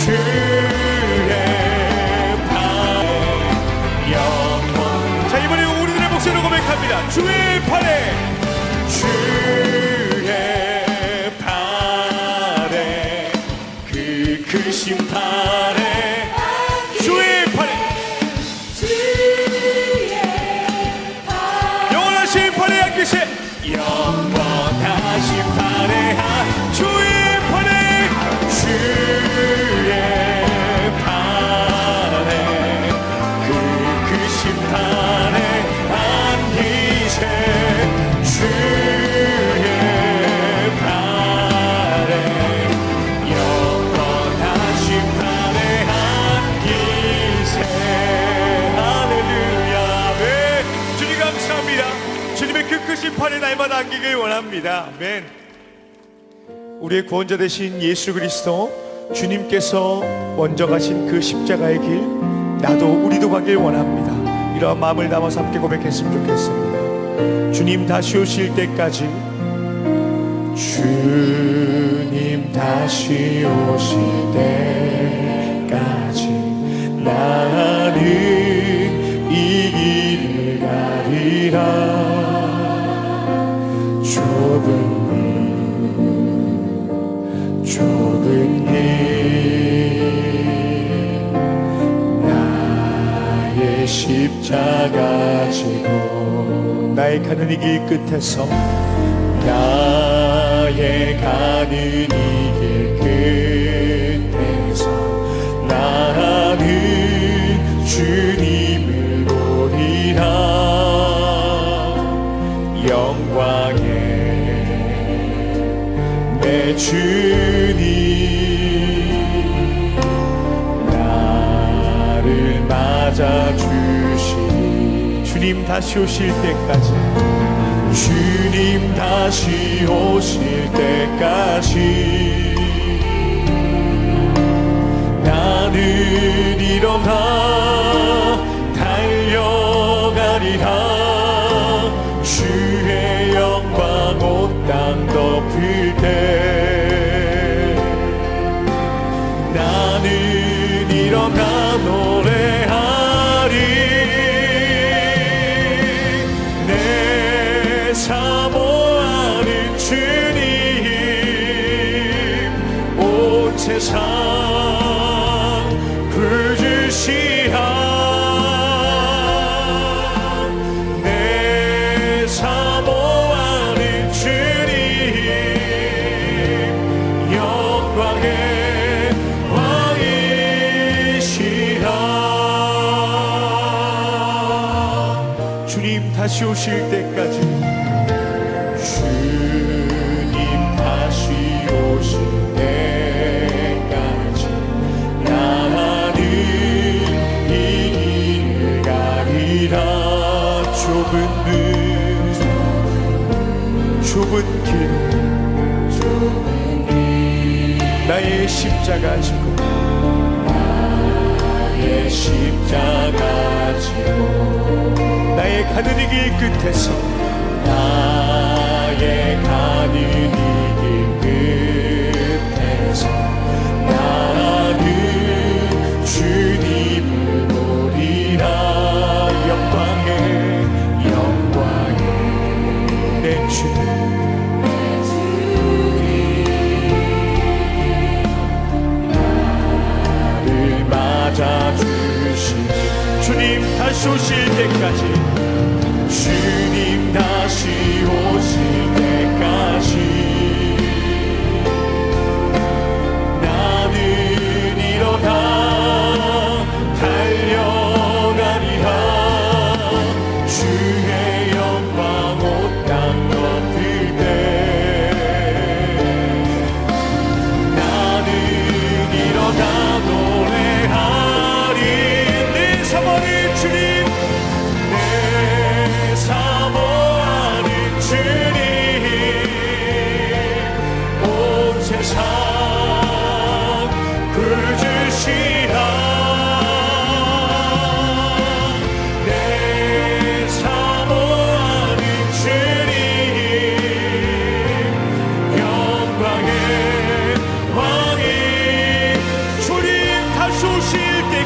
주의 팔에 영원. 자, 이번에 우리들의 목소리로 고백합니다. 주의 팔에, 주의 팔에, 그 크신 팔에, 주의 팔에, 영원하신 팔에 앉으세. 영원하신 팔에 주의 팔에, 주의 팔에, 그 크신 팔에 앉으세. 주의 팔에, 영원하신 팔에 앉으세. 할렐루야. 네, 주님 감사합니다. 주님의 그 크신 팔에 날마다 안기길 원합니다. 아멘. 우리의 구원자 되신 예수 그리스도, 주님께서 먼저 가신 그 십자가의 길, 나도 우리도 가길 원합니다. 이러한 마음을 담아서 함께 고백했으면 좋겠습니다. 주님 다시 오실 때까지, 주님 다시 오실 때까지 나는 이 길을 가리라. 좁은 길 나의 십자가 지고, 나의 가는 이 길 끝에서, 나의 가는 이 길 끝에서 나는 주님을 보리라. 영광의 내 주님, 나를 맞아주시니. 주님 다시 오실 때까지, 주님 다시 오실 때까지 나는 일어나 달려가리라. 주의 영광 온 땅 덮을 때 나는 일어나 노래하리. 내 사모하는 주님, 온 세상 부르시라. 내 사모하는 주님, 영광의 왕이시라. 주님 다시 오실 때까지, 주님 다시 오실 때까지 나는 이 길을 가리라. 좁은 길 나의 십자가 지고, 나의 십자가 지고, 나의 가는 이 길 끝에서, 나의 가는 이 길 끝에서 나는 주님을 보리라. 영광의 내 주님, 나를 맞아주시니. 주님 다시 오실 때까지, 주님 다시 오실 때까지 나는 일어나 달려가리라. 주의 영광 온 땅 덮을 때 나는 일어나 노래하리. 내 사모하는 주님, 내 사모하는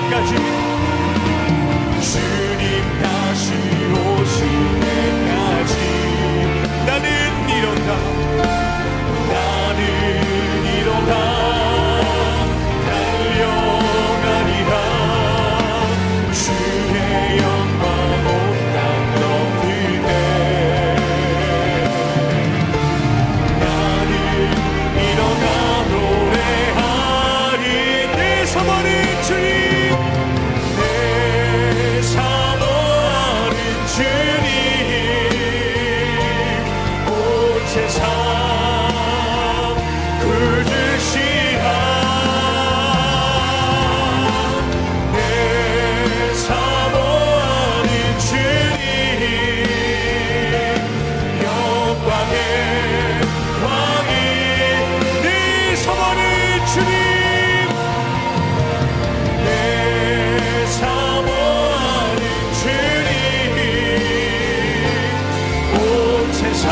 때까지 주님 다시 오실 때까지 나는 이런다 달려가리라 주의 영광 온 땅 덮을 때 나는 일어나 노래하리 내 사모하는 주님 내 사모하는 주님 온 세상 그주시하 내 사모하는 주님 영광의 왕이 내 사모하는 주님 내 사모하는 주님 온 세상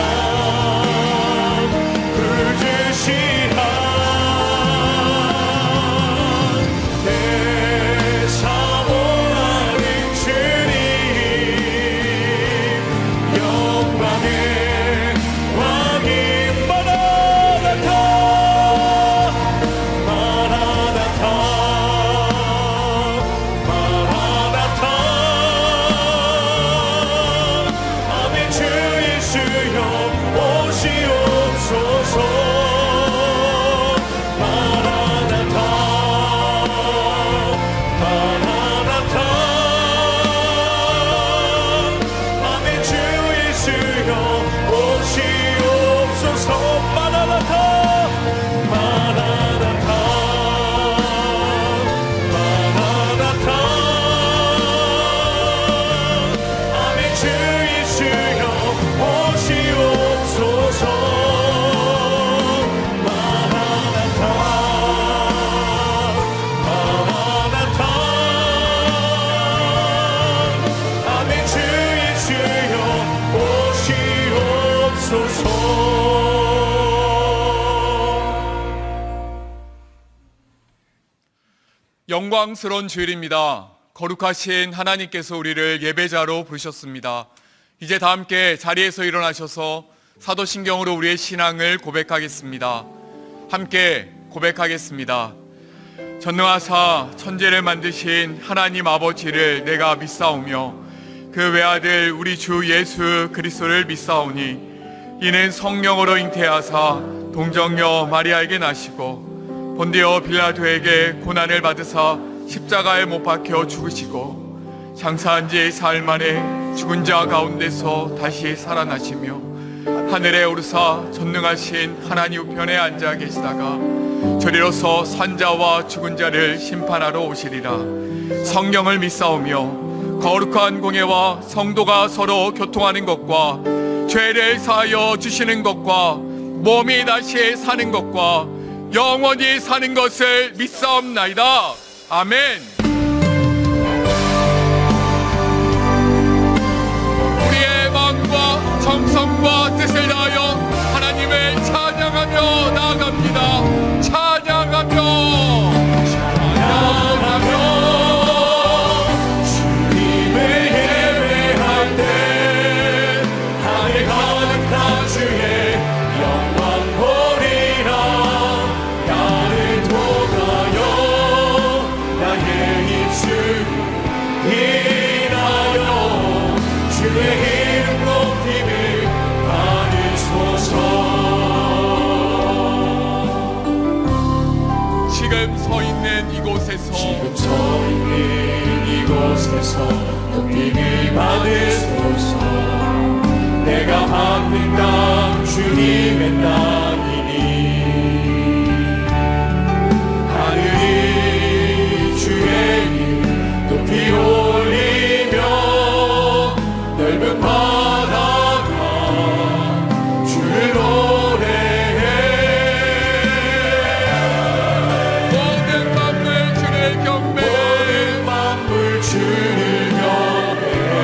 그주시하 내 사모하는 주님 영광의 왕이 마라나타 마라나타 마라나타 아멘 주 예수여 오시옵소서 마라나타 마라나타 아멘 주 예수여 오시옵소서 마라나타 마라나타 마라나타 아멘 주 예수여 오시옵소서 마라나타 마라나타 아멘 주 예수여 오시옵소서 영광스러운 주일입니다. 거룩하신 하나님께서 우리를 예배자로 부르셨습니다. 이제 다 함께 자리에서 일어나셔서 사도신경으로 우리의 신앙을 고백하겠습니다. 함께 고백하겠습니다. 전능하사 천지를 만드신 하나님 아버지를 내가 믿사오며 그 외아들 우리 주 예수 그리스도를 믿사오니 이는 성령으로 잉태하사 동정녀 마리아에게 나시고 본디오 빌라도에게 고난을 받으사 십자가에 못 박혀 죽으시고 장사한 지 사흘 만에 죽은 자 가운데서 다시 살아나시며 하늘에 오르사 전능하신 하나님 우편에 앉아 계시다가 저리로서 산자와 죽은 자를 심판하러 오시리라. 성경을 믿사오며 거룩한 공예와 성도가 서로 교통하는 것과 죄를 사하여 주시는 것과 몸이 다시 사는 것과 영원히 사는 것을 믿사옵나이다. 아멘. 우리의 마음과 정성과 뜻을 다하여 하나님을 찬양하며 나아갑니다. 찬양하며 주님을 예배할 때 하늘 가득한 주의 영광 보리라. 나를 통하여 나의 입술 인하여 주의 이름 높임을 받으소서. 지금 서 있는 이곳에서 높임을 받으소서. 내가 받는 땅 주님의 땅이니 하늘이 주의 이름 높이 올리며 넓은 바다가 주를 노래해. 모든 만물 주를 경배해. 만물 주를 경배해.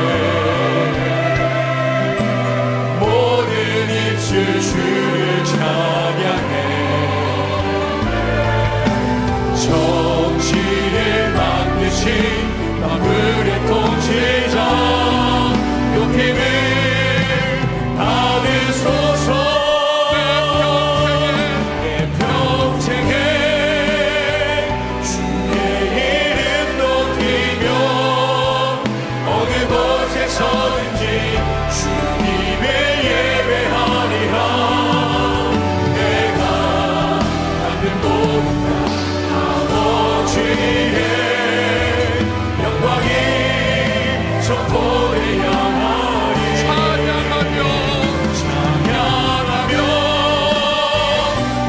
모든 입술 주를 찬양해. 주의 영광이 전포를 향하리 찬양하며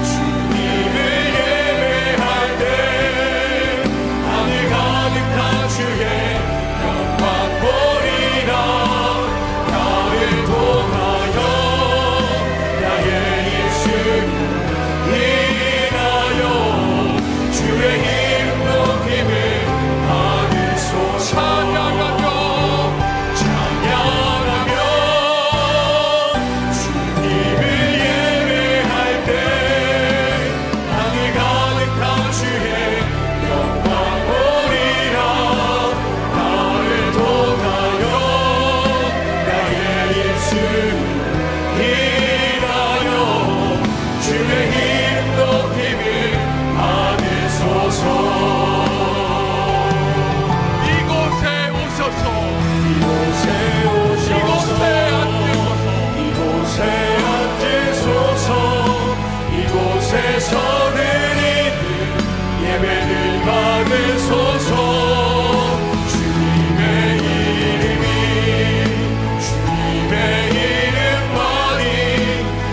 주님을 예배할 때 하늘 가득한 주의 영광 보리라 나를 통하여 나의 입술을 인하여 주의 이름 높임을 받으소서 찬양하며 주님을 예배할 때 하늘 가득한 주의 영광 보리라 나를 통하여 나의 입술을 인하여 주의 이름 높임을 받으소서 이곳에 오셔서 이곳에 오셔서 이곳에 이곳에 앉으소서 앉으소서 이곳에서 드리는 예배를 받으소서 주님의 이름만이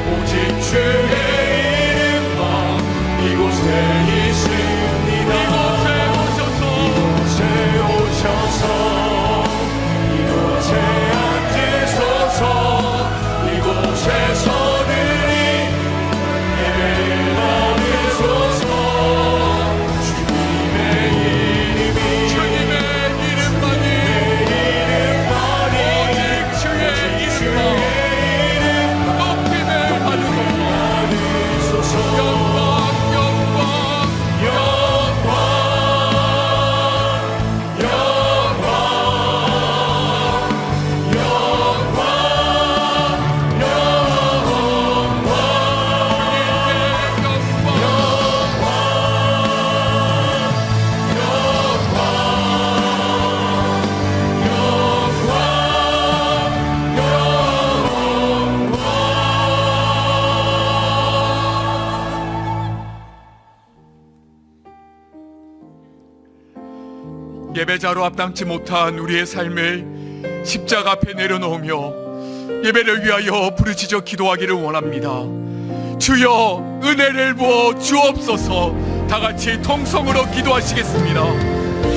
오직 주의 이름만 이곳에 있습니다 이곳에 오셔서 이곳에 오셔서 이곳에 앉으소서 이곳에서 드린 예배를 받으소서 주님의 주님의 이름만이 오직 주의 이름만 높임을 받으소서 영광 영광 예배자로 합당치 못한 우리의 삶을 십자가 앞에 내려놓으며 예배를 위하여 부르짖어 기도하기를 원합니다. 주여 은혜를 부어 주옵소서. 다같이 통성으로 기도하시겠습니다.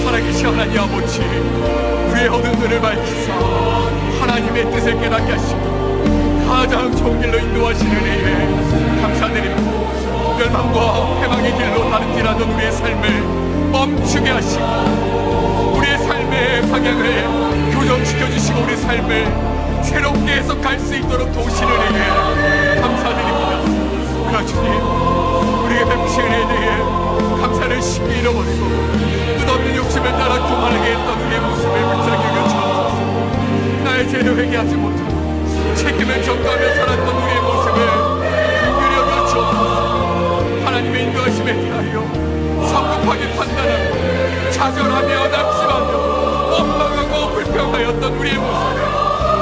살아계신 하나님 아버지, 우리의 어두운 눈을 밝히사 하나님의 뜻을 깨닫게 하시고 가장 좋은 길로 인도하시는 은혜에 감사드립니다. 멸망과 패망의 길로 다른지라던 우리의 삶을 멈추게 하시고 우리의 삶의 방향을 교정시켜 주시고 우리 삶을 새롭게 해석할 수 있도록 도우시는 은혜에 감사드립니다. 그러나 주님, 우리에게 베푸신 은혜에 대해 감사를 쉽게 잃어버리고 끝없는 욕심을 따라 교만하게 했던 우리의 모습을 불쌍히 여겨주옵소서. 나의 죄를 회개하지 못하고 책임을 전가하며 살았던 우리의 모습을 긍휼히 여겨주옵소서. 하나님의 인도하심에 대하여 성급하게 판단하고 좌절하며 낙심하며 원망하고 불평하였던 우리의 모습을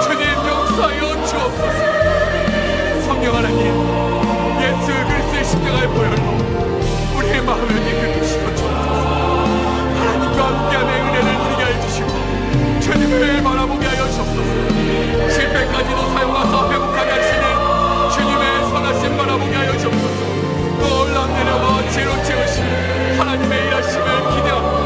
주님 용서하여 주옵소서. 성령 하나님, 예수 그리스도의 십자가의 보혈로 우리의 마음을 깨끗이 씻어주옵소서. 하나님과 함께함의 은혜를 누리게 해주시고 주님을 바라보게 하여 주옵소서. 실패까지도 사용하사 회복하게 하시는 주님의 선하심 바라보게 하여 주옵소서. 놀라운 은혜와 지혜로 채우신 하나님의 일하심을 기대합니다.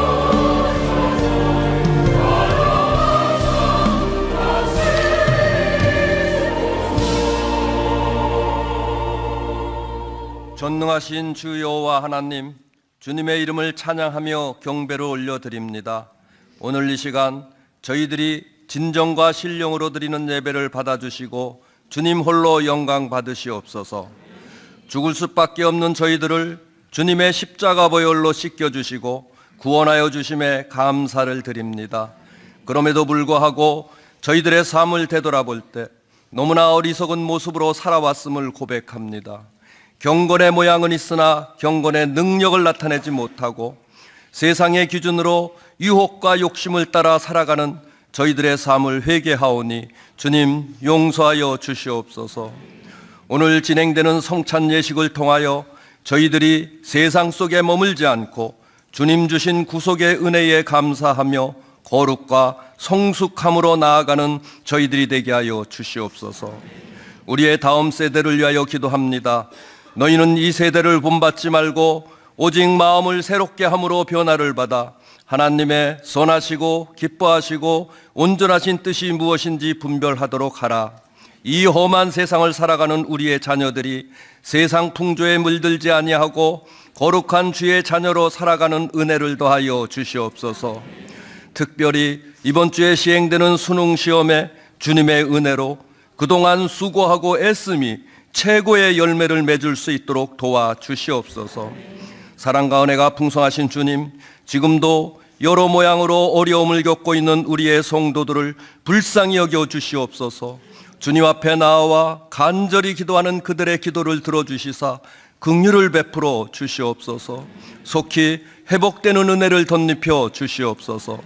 전능하신 주 여호와 하나님, 주님의 이름을 찬양하며 경배를 올려드립니다. 오늘 이 시간 저희들이 진정과 신령으로 드리는 예배를 받아주시고 주님 홀로 영광 받으시옵소서. 죽을 수밖에 없는 저희들을 주님의 십자가 보혈로 씻겨주시고 구원하여 주심에 감사를 드립니다. 그럼에도 불구하고 저희들의 삶을 되돌아볼 때 너무나 어리석은 모습으로 살아왔음을 고백합니다. 경건의 모양은 있으나 경건의 능력을 나타내지 못하고 세상의 기준으로 유혹과 욕심을 따라 살아가는 저희들의 삶을 회개하오니 주님 용서하여 주시옵소서. 오늘 진행되는 성찬 예식을 통하여 저희들이 세상 속에 머물지 않고 주님 주신 구속의 은혜에 감사하며 거룩과 성숙함으로 나아가는 저희들이 되게 하여 주시옵소서. 우리의 다음 세대를 위하여 기도합니다. 너희는 이 세대를 본받지 말고 오직 마음을 새롭게 함으로 변화를 받아 하나님의 선하시고 기뻐하시고 온전하신 뜻이 무엇인지 분별하도록 하라. 이 험한 세상을 살아가는 우리의 자녀들이 세상 풍조에 물들지 아니하고 거룩한 주의 자녀로 살아가는 은혜를 더하여 주시옵소서. 특별히 이번 주에 시행되는 수능 시험에 주님의 은혜로 그동안 수고하고 애씀이 최고의 열매를 맺을 수 있도록 도와주시옵소서. 사랑과 은혜가 풍성하신 주님, 지금도 여러 모양으로 어려움을 겪고 있는 우리의 성도들을 불쌍히 여겨 주시옵소서. 주님 앞에 나와 간절히 기도하는 그들의 기도를 들어주시사 긍휼을 베풀어 주시옵소서. 속히 회복되는 은혜를 덧입혀 주시옵소서.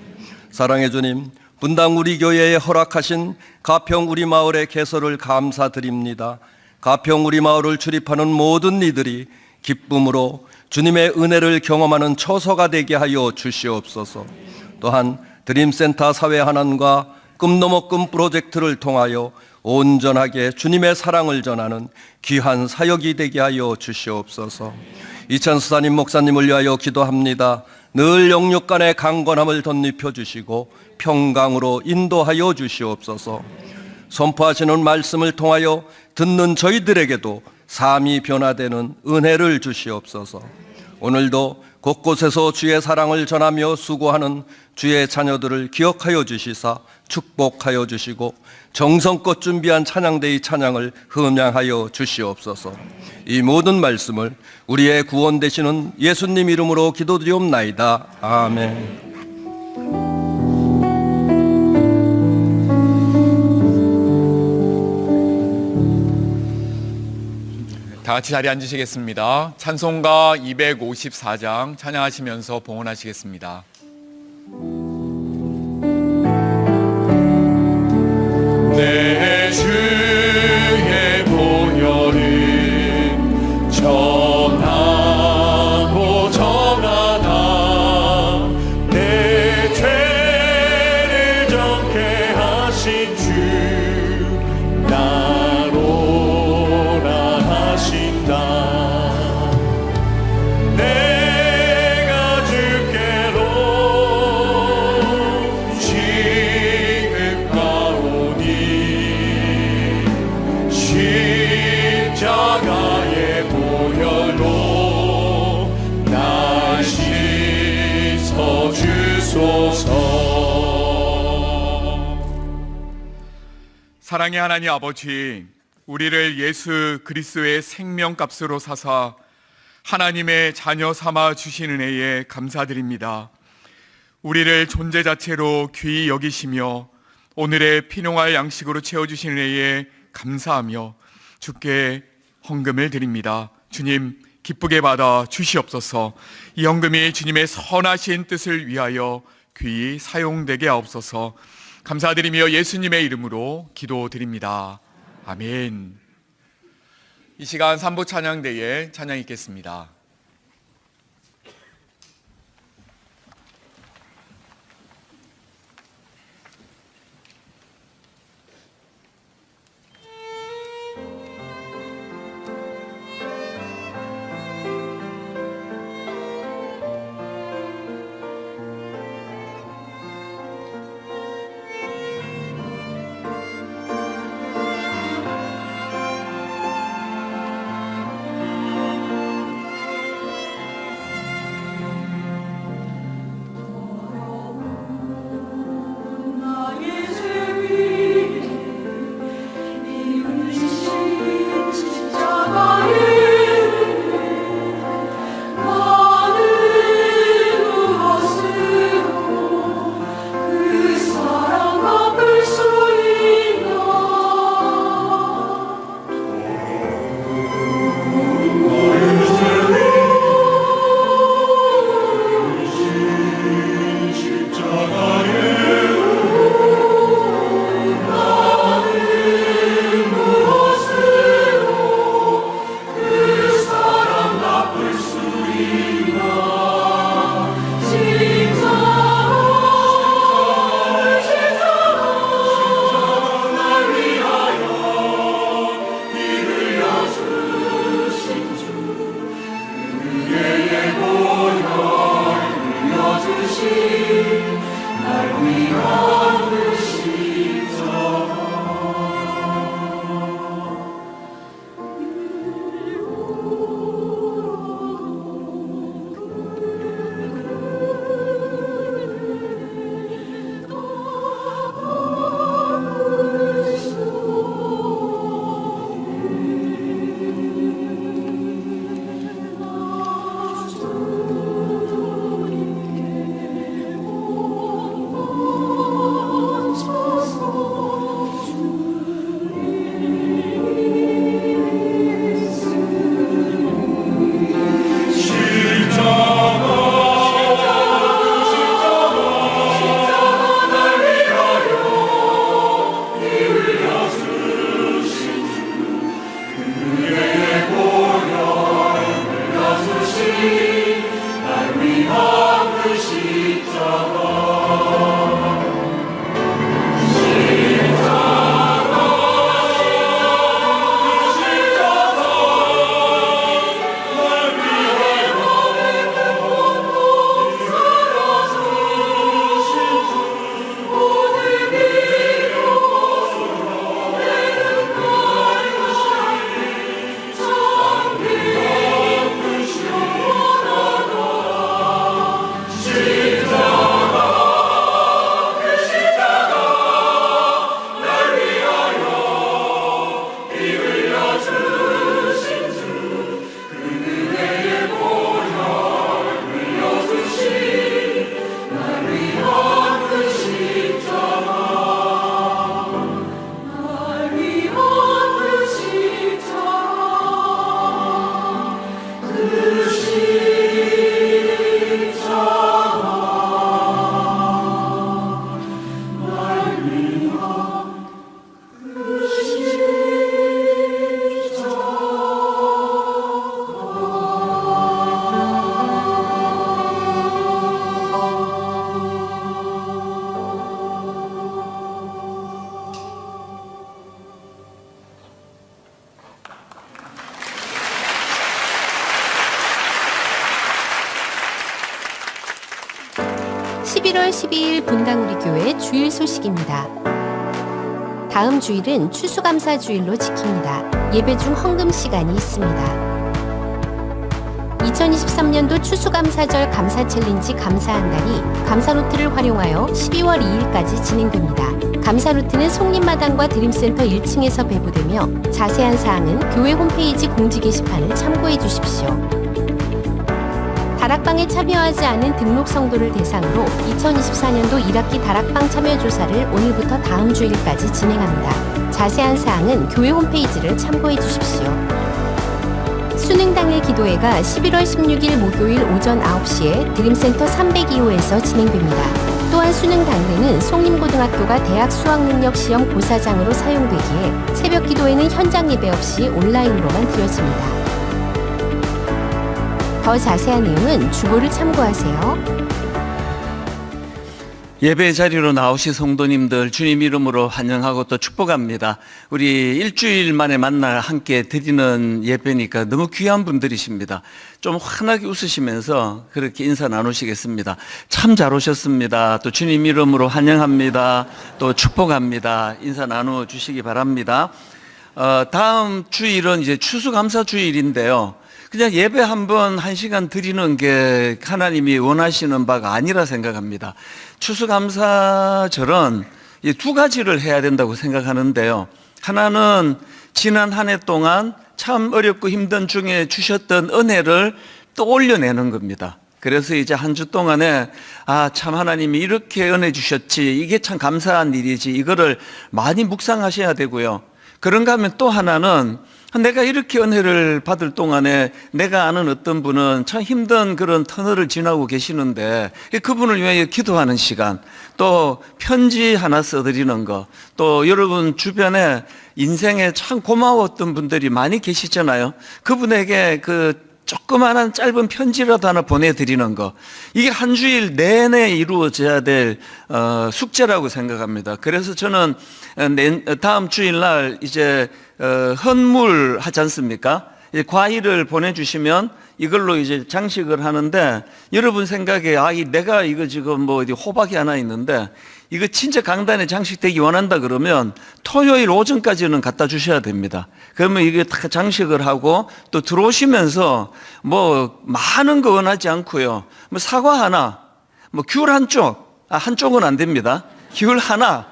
사랑의 주님, 분당 우리 교회에 허락하신 가평 우리 마을의 개설을 감사드립니다. 가평 우리 마을을 출입하는 모든 이들이 기쁨으로 주님의 은혜를 경험하는 처소가 되게 하여 주시옵소서. 또한 드림센터 사회 환원과 끔 넘어 끔 프로젝트를 통하여 온전하게 주님의 사랑을 전하는 귀한 사역이 되게 하여 주시옵소서. 이찬수사님 목사님을 위하여 기도합니다. 늘 영육 간의 강건함을 덧입혀 주시고 평강으로 인도하여 주시옵소서. 선포하시는 말씀을 통하여 듣는 저희들에게도 삶이 변화되는 은혜를 주시옵소서. 오늘도 곳곳에서 주의 사랑을 전하며 수고하는 주의 자녀들을 기억하여 주시사 축복하여 주시고 정성껏 준비한 찬양대의 찬양을 흠양하여 주시옵소서. 이 모든 말씀을 우리의 구원 되시는 예수님 이름으로 기도드리옵나이다. 아멘. 다 같이 자리에 앉으시겠습니다. 찬송가 254장 찬양하시면서 봉헌하시겠습니다. 내 주의 보혈은 정하고 정하다. 내 죄를 정케 하신 주 나로라 하신다. 내가 주께로 지금 가오니 십자가의 보혈로 날 씻어주소서. 사랑의 하나님 아버지, 우리를 예수 그리스도의 생명값으로 사사 하나님의 자녀 삼아 주신 은혜에 감사드립니다. 우리를 존재 자체로 귀히 여기시며 오늘의 필요할 양식으로 채워주신 은혜에 감사하며 주께 헌금을 드립니다. 주님, 기쁘게 받아 주시옵소서. 이 헌금이 주님의 선하신 뜻을 위하여 귀히 사용되게 하옵소서. 감사드리며 예수님의 이름으로 기도드립니다. 아멘. 이 시간 삼부 찬양대에 찬양 있겠습니다. 11월 12일 분당우리교회 주일 소식입니다. 다음 주일은 추수감사주일로 지킵니다. 예배 중 헌금 시간이 있습니다. 2023년도 추수감사절 감사챌린지 감사한달이 감사노트를 활용하여 12월 2일까지 진행됩니다. 감사노트는 송림마당과 드림센터 1층에서 배부되며 자세한 사항은 교회 홈페이지 공지 게시판을 참고해 주십시오. 다락방에 참여하지 않은 등록 성도를 대상으로 2024년도 1학기 다락방 참여 조사를 오늘부터 다음 주일까지 진행합니다. 자세한 사항은 교회 홈페이지를 참고해 주십시오. 수능 당일 기도회가 11월 16일 목요일 오전 9시에 드림센터 302호에서 진행됩니다. 또한 수능 당일에는 송림고등학교가 대학 수학능력시험 고사장으로 사용되기에 새벽 기도회는 현장 예배 없이 온라인으로만 드려집니다. 더 자세한 내용은 주보를 참고하세요. 예배 자리로 나오신 성도님들 주님 이름으로 환영하고 또 축복합니다. 우리 일주일 만에 만나 함께 드리는 예배니까 너무 귀한 분들이십니다. 좀 환하게 웃으시면서 그렇게 인사 나누시겠습니다. 참 잘 오셨습니다. 또 주님 이름으로 환영합니다. 또 축복합니다. 인사 나누어 주시기 바랍니다. 다음 주일은 이제 추수감사 주일인데요. 그냥 예배 한번 1시간 드리는 게 하나님이 원하시는 바가 아니라 생각합니다. 추수감사절은 두 가지를 해야 된다고 생각하는데요. 하나는 지난 한 해 동안 참 어렵고 힘든 중에 주셨던 은혜를 또 올려내는 겁니다. 그래서 이제 한 주 동안에 참 하나님이 이렇게 은혜 주셨지, 이게 참 감사한 일이지, 이거를 많이 묵상하셔야 되고요. 그런가 하면 또 하나는 내가 이렇게 은혜를 받을 동안에 내가 아는 어떤 분은 참 힘든 그런 터널을 지나고 계시는데 그분을 위해 기도하는 시간, 또 편지 하나 써드리는 거, 또 여러분 주변에 인생에 참 고마웠던 분들이 많이 계시잖아요. 그분에게 그 조그마한 짧은 편지라도 하나 보내드리는 거, 이게 한 주일 내내 이루어져야 될 숙제라고 생각합니다. 그래서 저는 다음 주일날 이제 헌물 하지 않습니까? 과일을 보내주시면 이걸로 이제 장식을 하는데 여러분 생각에 내가 이거 지금 뭐 어디 호박이 하나 있는데 이거 진짜 강단에 장식되기 원한다 그러면 토요일 오전까지는 갖다 주셔야 됩니다. 그러면 이게 다 장식을 하고 또 들어오시면서 뭐 많은 거 원하지 않고요. 뭐 사과 하나, 뭐 귤 한쪽, 한쪽은 안 됩니다. 귤 하나.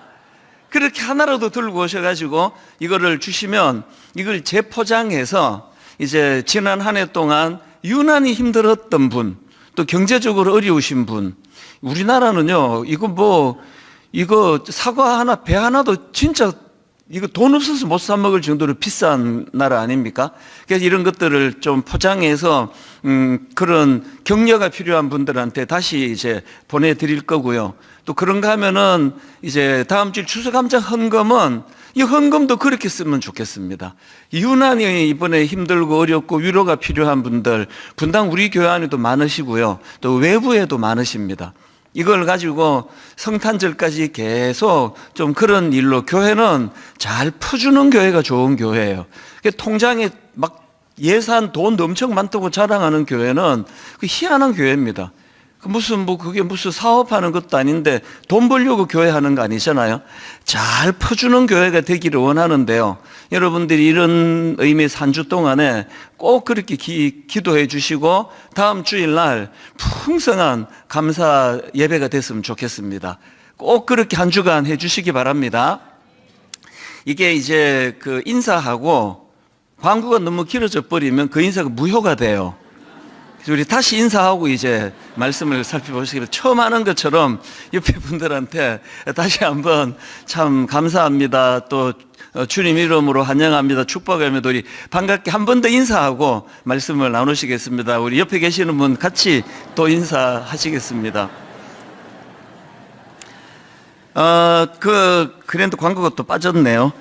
그렇게 하나라도 들고 오셔가지고 이거를 주시면 이걸 재포장해서 이제 지난 한 해 동안 유난히 힘들었던 분, 또 경제적으로 어려우신 분, 우리나라는요, 이거 사과 하나, 배 하나도 진짜 이거 돈 없어서 못 사 먹을 정도로 비싼 나라 아닙니까? 그래서 이런 것들을 좀 포장해서, 그런 격려가 필요한 분들한테 다시 이제 보내드릴 거고요. 또 그런가 하면은 이제 다음 주 추수감사 헌금은 이 헌금도 그렇게 쓰면 좋겠습니다. 유난히 이번에 힘들고 어렵고 위로가 필요한 분들, 분당 우리 교회 안에도 많으시고요. 또 외부에도 많으십니다. 이걸 가지고 성탄절까지 계속 좀 그런 일로 교회는 잘 퍼주는 교회가 좋은 교회예요. 통장에 막 예산 돈 엄청 많다고 자랑하는 교회는 그 희한한 교회입니다. 그게 무슨 사업하는 것도 아닌데 돈 벌려고 교회 하는 거 아니잖아요. 잘 퍼주는 교회가 되기를 원하는데요. 여러분들이 이런 의미에서 한 주 동안에 꼭 그렇게 기도해 주시고 다음 주일날 풍성한 감사 예배가 됐으면 좋겠습니다. 꼭 그렇게 한 주간 해 주시기 바랍니다. 이게 이제 그 인사하고 광고가 너무 길어져 버리면 그 인사가 무효가 돼요. 우리 다시 인사하고 이제 말씀을 살펴보시기를 처음 하는 것처럼 옆에 분들한테 다시 한번 참 감사합니다. 또 주님 이름으로 환영합니다. 축복합니다. 우리 반갑게 한 번 더 인사하고 말씀을 나누시겠습니다. 우리 옆에 계시는 분 같이 또 인사하시겠습니다. 그랜드 광고가 또 빠졌네요.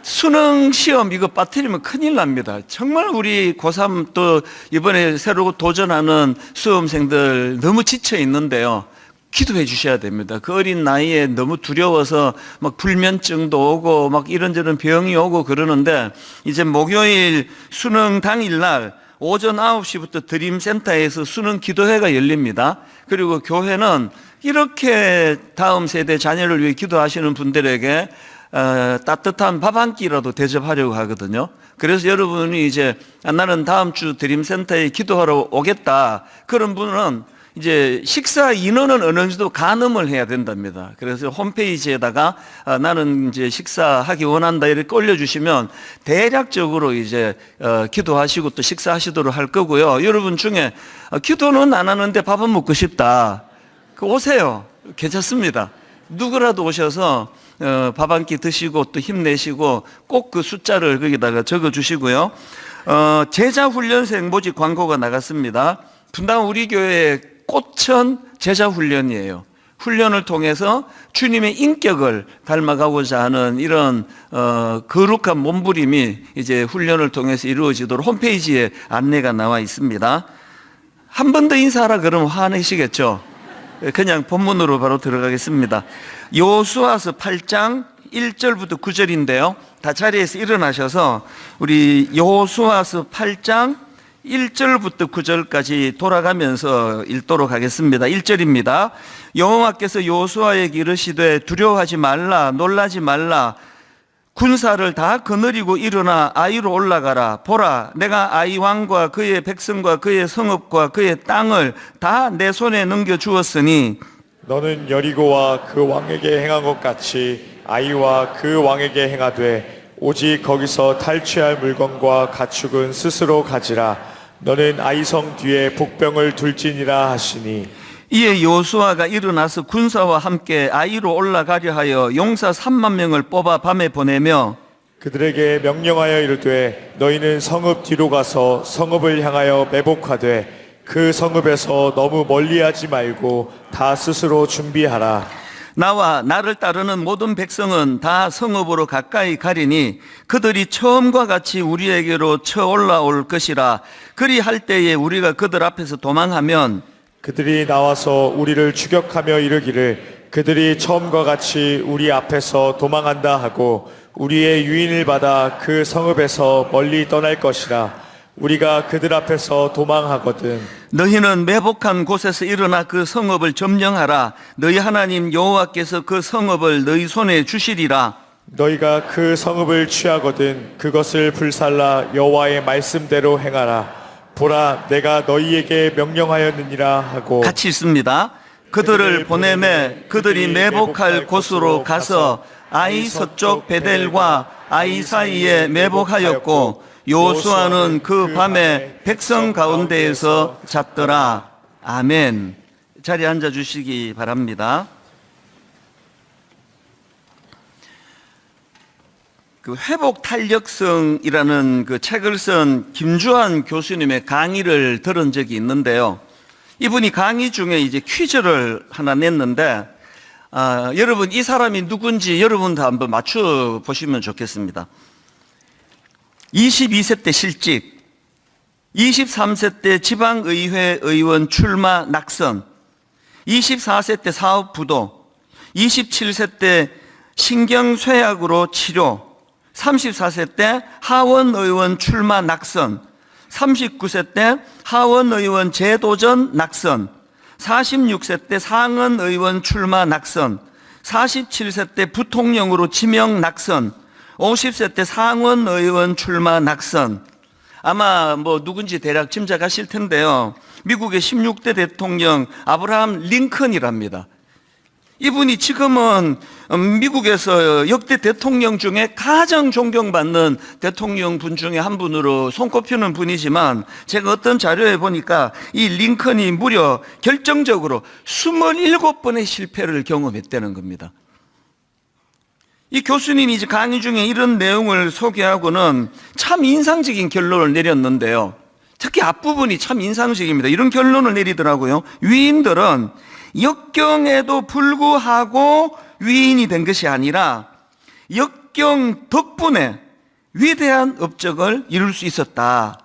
수능 시험 이거 빠뜨리면 큰일 납니다. 정말 우리 고3 또 이번에 새로 도전하는 수험생들 너무 지쳐 있는데요. 기도해 주셔야 됩니다. 그 어린 나이에 너무 두려워서 막 불면증도 오고 막 이런저런 병이 오고 그러는데 이제 목요일 수능 당일날 오전 9시부터 드림센터에서 수능 기도회가 열립니다. 그리고 교회는 이렇게 다음 세대 자녀를 위해 기도하시는 분들에게 따뜻한 밥 한 끼라도 대접하려고 하거든요. 그래서 여러분이 이제 나는 다음 주 드림센터에 기도하러 오겠다. 그런 분은 이제 식사 인원은 어느 정도 가늠을 해야 된답니다. 그래서 홈페이지에다가 나는 이제 식사하기 원한다 이렇게 올려주시면 대략적으로 이제 기도하시고 또 식사하시도록 할 거고요. 여러분 중에 기도는 안 하는데 밥은 먹고 싶다. 오세요. 괜찮습니다. 누구라도 오셔서 밥 한 끼 드시고 또 힘내시고 꼭 그 숫자를 거기다가 적어 주시고요. 제자훈련생 모집 광고가 나갔습니다. 분당 우리 교회의 꽃은 제자훈련이에요. 훈련을 통해서 주님의 인격을 닮아가고자 하는 이런 거룩한 몸부림이 이제 훈련을 통해서 이루어지도록 홈페이지에 안내가 나와 있습니다. 한 번 더 인사하라 그러면 화내시겠죠? 그냥 본문으로 바로 들어가겠습니다. 여호수아서 8장 1절부터 9절인데요. 다 자리에서 일어나셔서 우리 여호수아서 8장 1절부터 9절까지 돌아가면서 읽도록 하겠습니다. 1절입니다. 여호와께서 여호수아에게 이르시되 두려워하지 말라 놀라지 말라 군사를 다 거느리고 일어나 아이로 올라가라. 보라, 내가 아이 왕과 그의 백성과 그의 성읍과 그의 땅을 다 내 손에 넘겨주었으니 너는 여리고와 그 왕에게 행한 것 같이 아이와 그 왕에게 행하되 오직 거기서 탈취할 물건과 가축은 스스로 가지라. 너는 아이성 뒤에 복병을 둘지니라 하시니 이에 여호수아가 일어나서 군사와 함께 아이로 올라가려 하여 용사 3만 명을 뽑아 밤에 보내며 그들에게 명령하여 이르되 너희는 성읍 뒤로 가서 성읍을 향하여 매복하되 그 성읍에서 너무 멀리하지 말고 다 스스로 준비하라. 나와 나를 따르는 모든 백성은 다 성읍으로 가까이 가리니 그들이 처음과 같이 우리에게로 쳐 올라올 것이라. 그리할 때에 우리가 그들 앞에서 도망하면 그들이 나와서 우리를 추격하며 이르기를 그들이 처음과 같이 우리 앞에서 도망한다 하고 우리의 유인을 받아 그 성읍에서 멀리 떠날 것이라. 우리가 그들 앞에서 도망하거든. 너희는 매복한 곳에서 일어나 그 성읍을 점령하라. 너희 하나님 여호와께서 그 성읍을 너희 손에 주시리라. 너희가 그 성읍을 취하거든 그것을 불살라 여호와의 말씀대로 행하라. 보라, 내가 너희에게 명령하였느니라 하고. 같이 있습니다. 그들을 보내매 그들이 매복할 곳으로 가서 아이 서쪽 베델과 아이 사이에 매복하였고 요수아는 그 밤에 백성 가운데에서 잤더라. 아멘. 자리에 앉아 주시기 바랍니다. 그 회복 탄력성이라는 그 책을 쓴 김주환 교수님의 강의를 들은 적이 있는데요. 이분이 강의 중에 이제 퀴즈를 하나 냈는데, 여러분 이 사람이 누군지 여러분도 한번 맞춰 보시면 좋겠습니다. 22세 때 실직, 23세 때 지방의회 의원 출마 낙선, 24세 때 사업 부도, 27세 때 신경쇠약으로 치료, 34세 때 하원의원 출마 낙선, 39세 때 하원의원 재도전 낙선, 46세 때 상원의원 출마 낙선, 47세 때 부통령으로 지명 낙선, 50세 때 상원의원 출마 낙선. 아마 뭐 누군지 대략 짐작하실 텐데요. 미국의 16대 대통령 아브라함 링컨이랍니다. 이분이 지금은 미국에서 역대 대통령 중에 가장 존경받는 대통령 분 중에 한 분으로 손꼽히는 분이지만, 제가 어떤 자료에 보니까 이 링컨이 무려 결정적으로 27번의 실패를 경험했다는 겁니다. 이 교수님이 이제 강의 중에 이런 내용을 소개하고는 참 인상적인 결론을 내렸는데요. 특히 앞부분이 참 인상적입니다. 이런 결론을 내리더라고요. 위인들은 역경에도 불구하고 위인이 된 것이 아니라 역경 덕분에 위대한 업적을 이룰 수 있었다.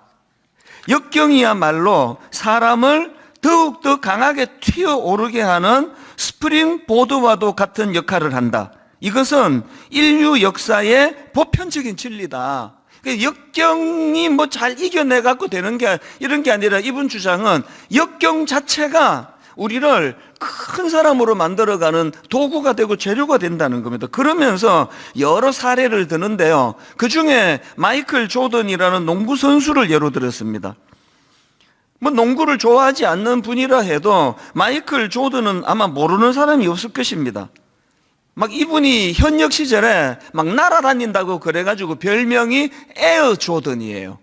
역경이야말로 사람을 더욱더 강하게 튀어오르게 하는 스프링보드와도 같은 역할을 한다. 이것은 인류 역사의 보편적인 진리다. 역경이 뭐 잘 이겨내갖고 되는 게 이런 게 아니라, 이분 주장은 역경 자체가 우리를 큰 사람으로 만들어가는 도구가 되고 재료가 된다는 겁니다. 그러면서 여러 사례를 드는데요. 그 중에 마이클 조던이라는 농구 선수를 예로 들었습니다. 뭐 농구를 좋아하지 않는 분이라 해도 마이클 조던은 아마 모르는 사람이 없을 것입니다. 막 이분이 현역 시절에 막 날아다닌다고 그래가지고 별명이 에어 조던이에요.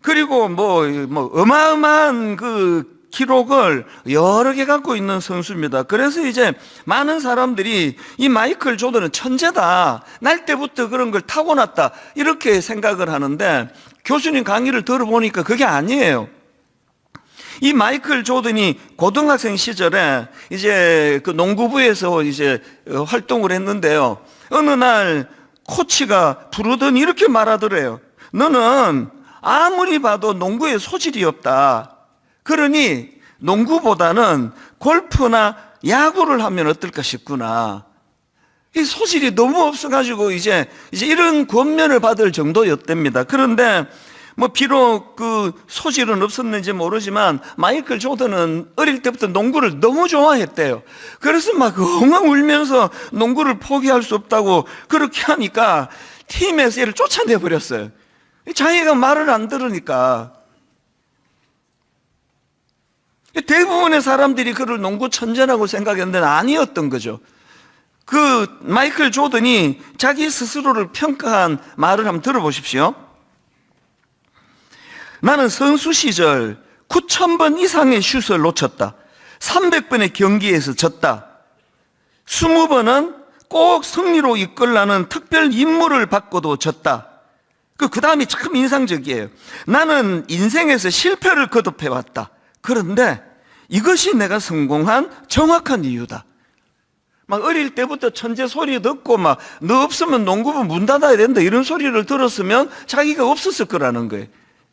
그리고 뭐 어마어마한 그 기록을 여러 개 갖고 있는 선수입니다. 그래서 이제 많은 사람들이 이 마이클 조던은 천재다, 날 때부터 그런 걸 타고났다, 이렇게 생각을 하는데, 교수님 강의를 들어보니까 그게 아니에요. 이 마이클 조던이 고등학생 시절에 이제 그 농구부에서 이제 활동을 했는데요. 어느 날 코치가 부르더니 이렇게 말하더래요. 너는 아무리 봐도 농구에 소질이 없다. 그러니 농구보다는 골프나 야구를 하면 어떨까 싶구나. 이 소질이 너무 없어가지고 이제 이런 권면을 받을 정도였답니다. 그런데 뭐 비록 그 소질은 없었는지 모르지만 마이클 조던은 어릴 때부터 농구를 너무 좋아했대요. 그래서 막 엉엉 울면서 농구를 포기할 수 없다고 그렇게 하니까 팀에서 얘를 쫓아내 버렸어요. 자기가 말을 안 들으니까. 대부분의 사람들이 그를 농구 천재라고 생각했는데 아니었던 거죠. 그 마이클 조던이 자기 스스로를 평가한 말을 한번 들어보십시오. 나는 선수 시절 9,000번 이상의 슛을 놓쳤다. 300번의 경기에서 졌다. 20번은 꼭 승리로 이끌라는 특별 임무를 받고도 졌다. 그 다음이 참 인상적이에요. 나는 인생에서 실패를 거듭해왔다. 그런데 이것이 내가 성공한 정확한 이유다. 막 어릴 때부터 천재 소리 듣고 막 너 없으면 농구부 문 닫아야 된다 이런 소리를 들었으면 자기가 없었을 거라는 거예요.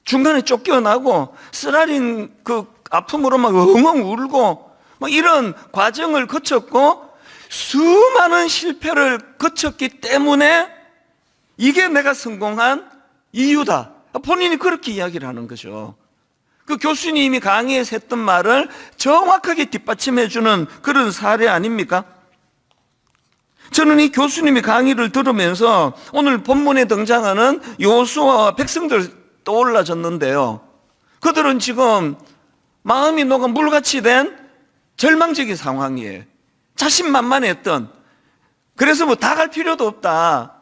중간에 쫓겨나고 쓰라린 그 아픔으로 막 엉엉 울고 막 이런 과정을 거쳤고 수많은 실패를 거쳤기 때문에 이게 내가 성공한 이유다. 본인이 그렇게 이야기를 하는 거죠. 그 교수님이 강의에서 했던 말을 정확하게 뒷받침해주는 그런 사례 아닙니까? 저는 이 교수님이 강의를 들으면서 오늘 본문에 등장하는 여호수아와 백성들 떠올라졌는데요. 그들은 지금 마음이 녹아 물같이 된 절망적인 상황이에요. 자신만만했던, 그래서 뭐 다 갈 필요도 없다,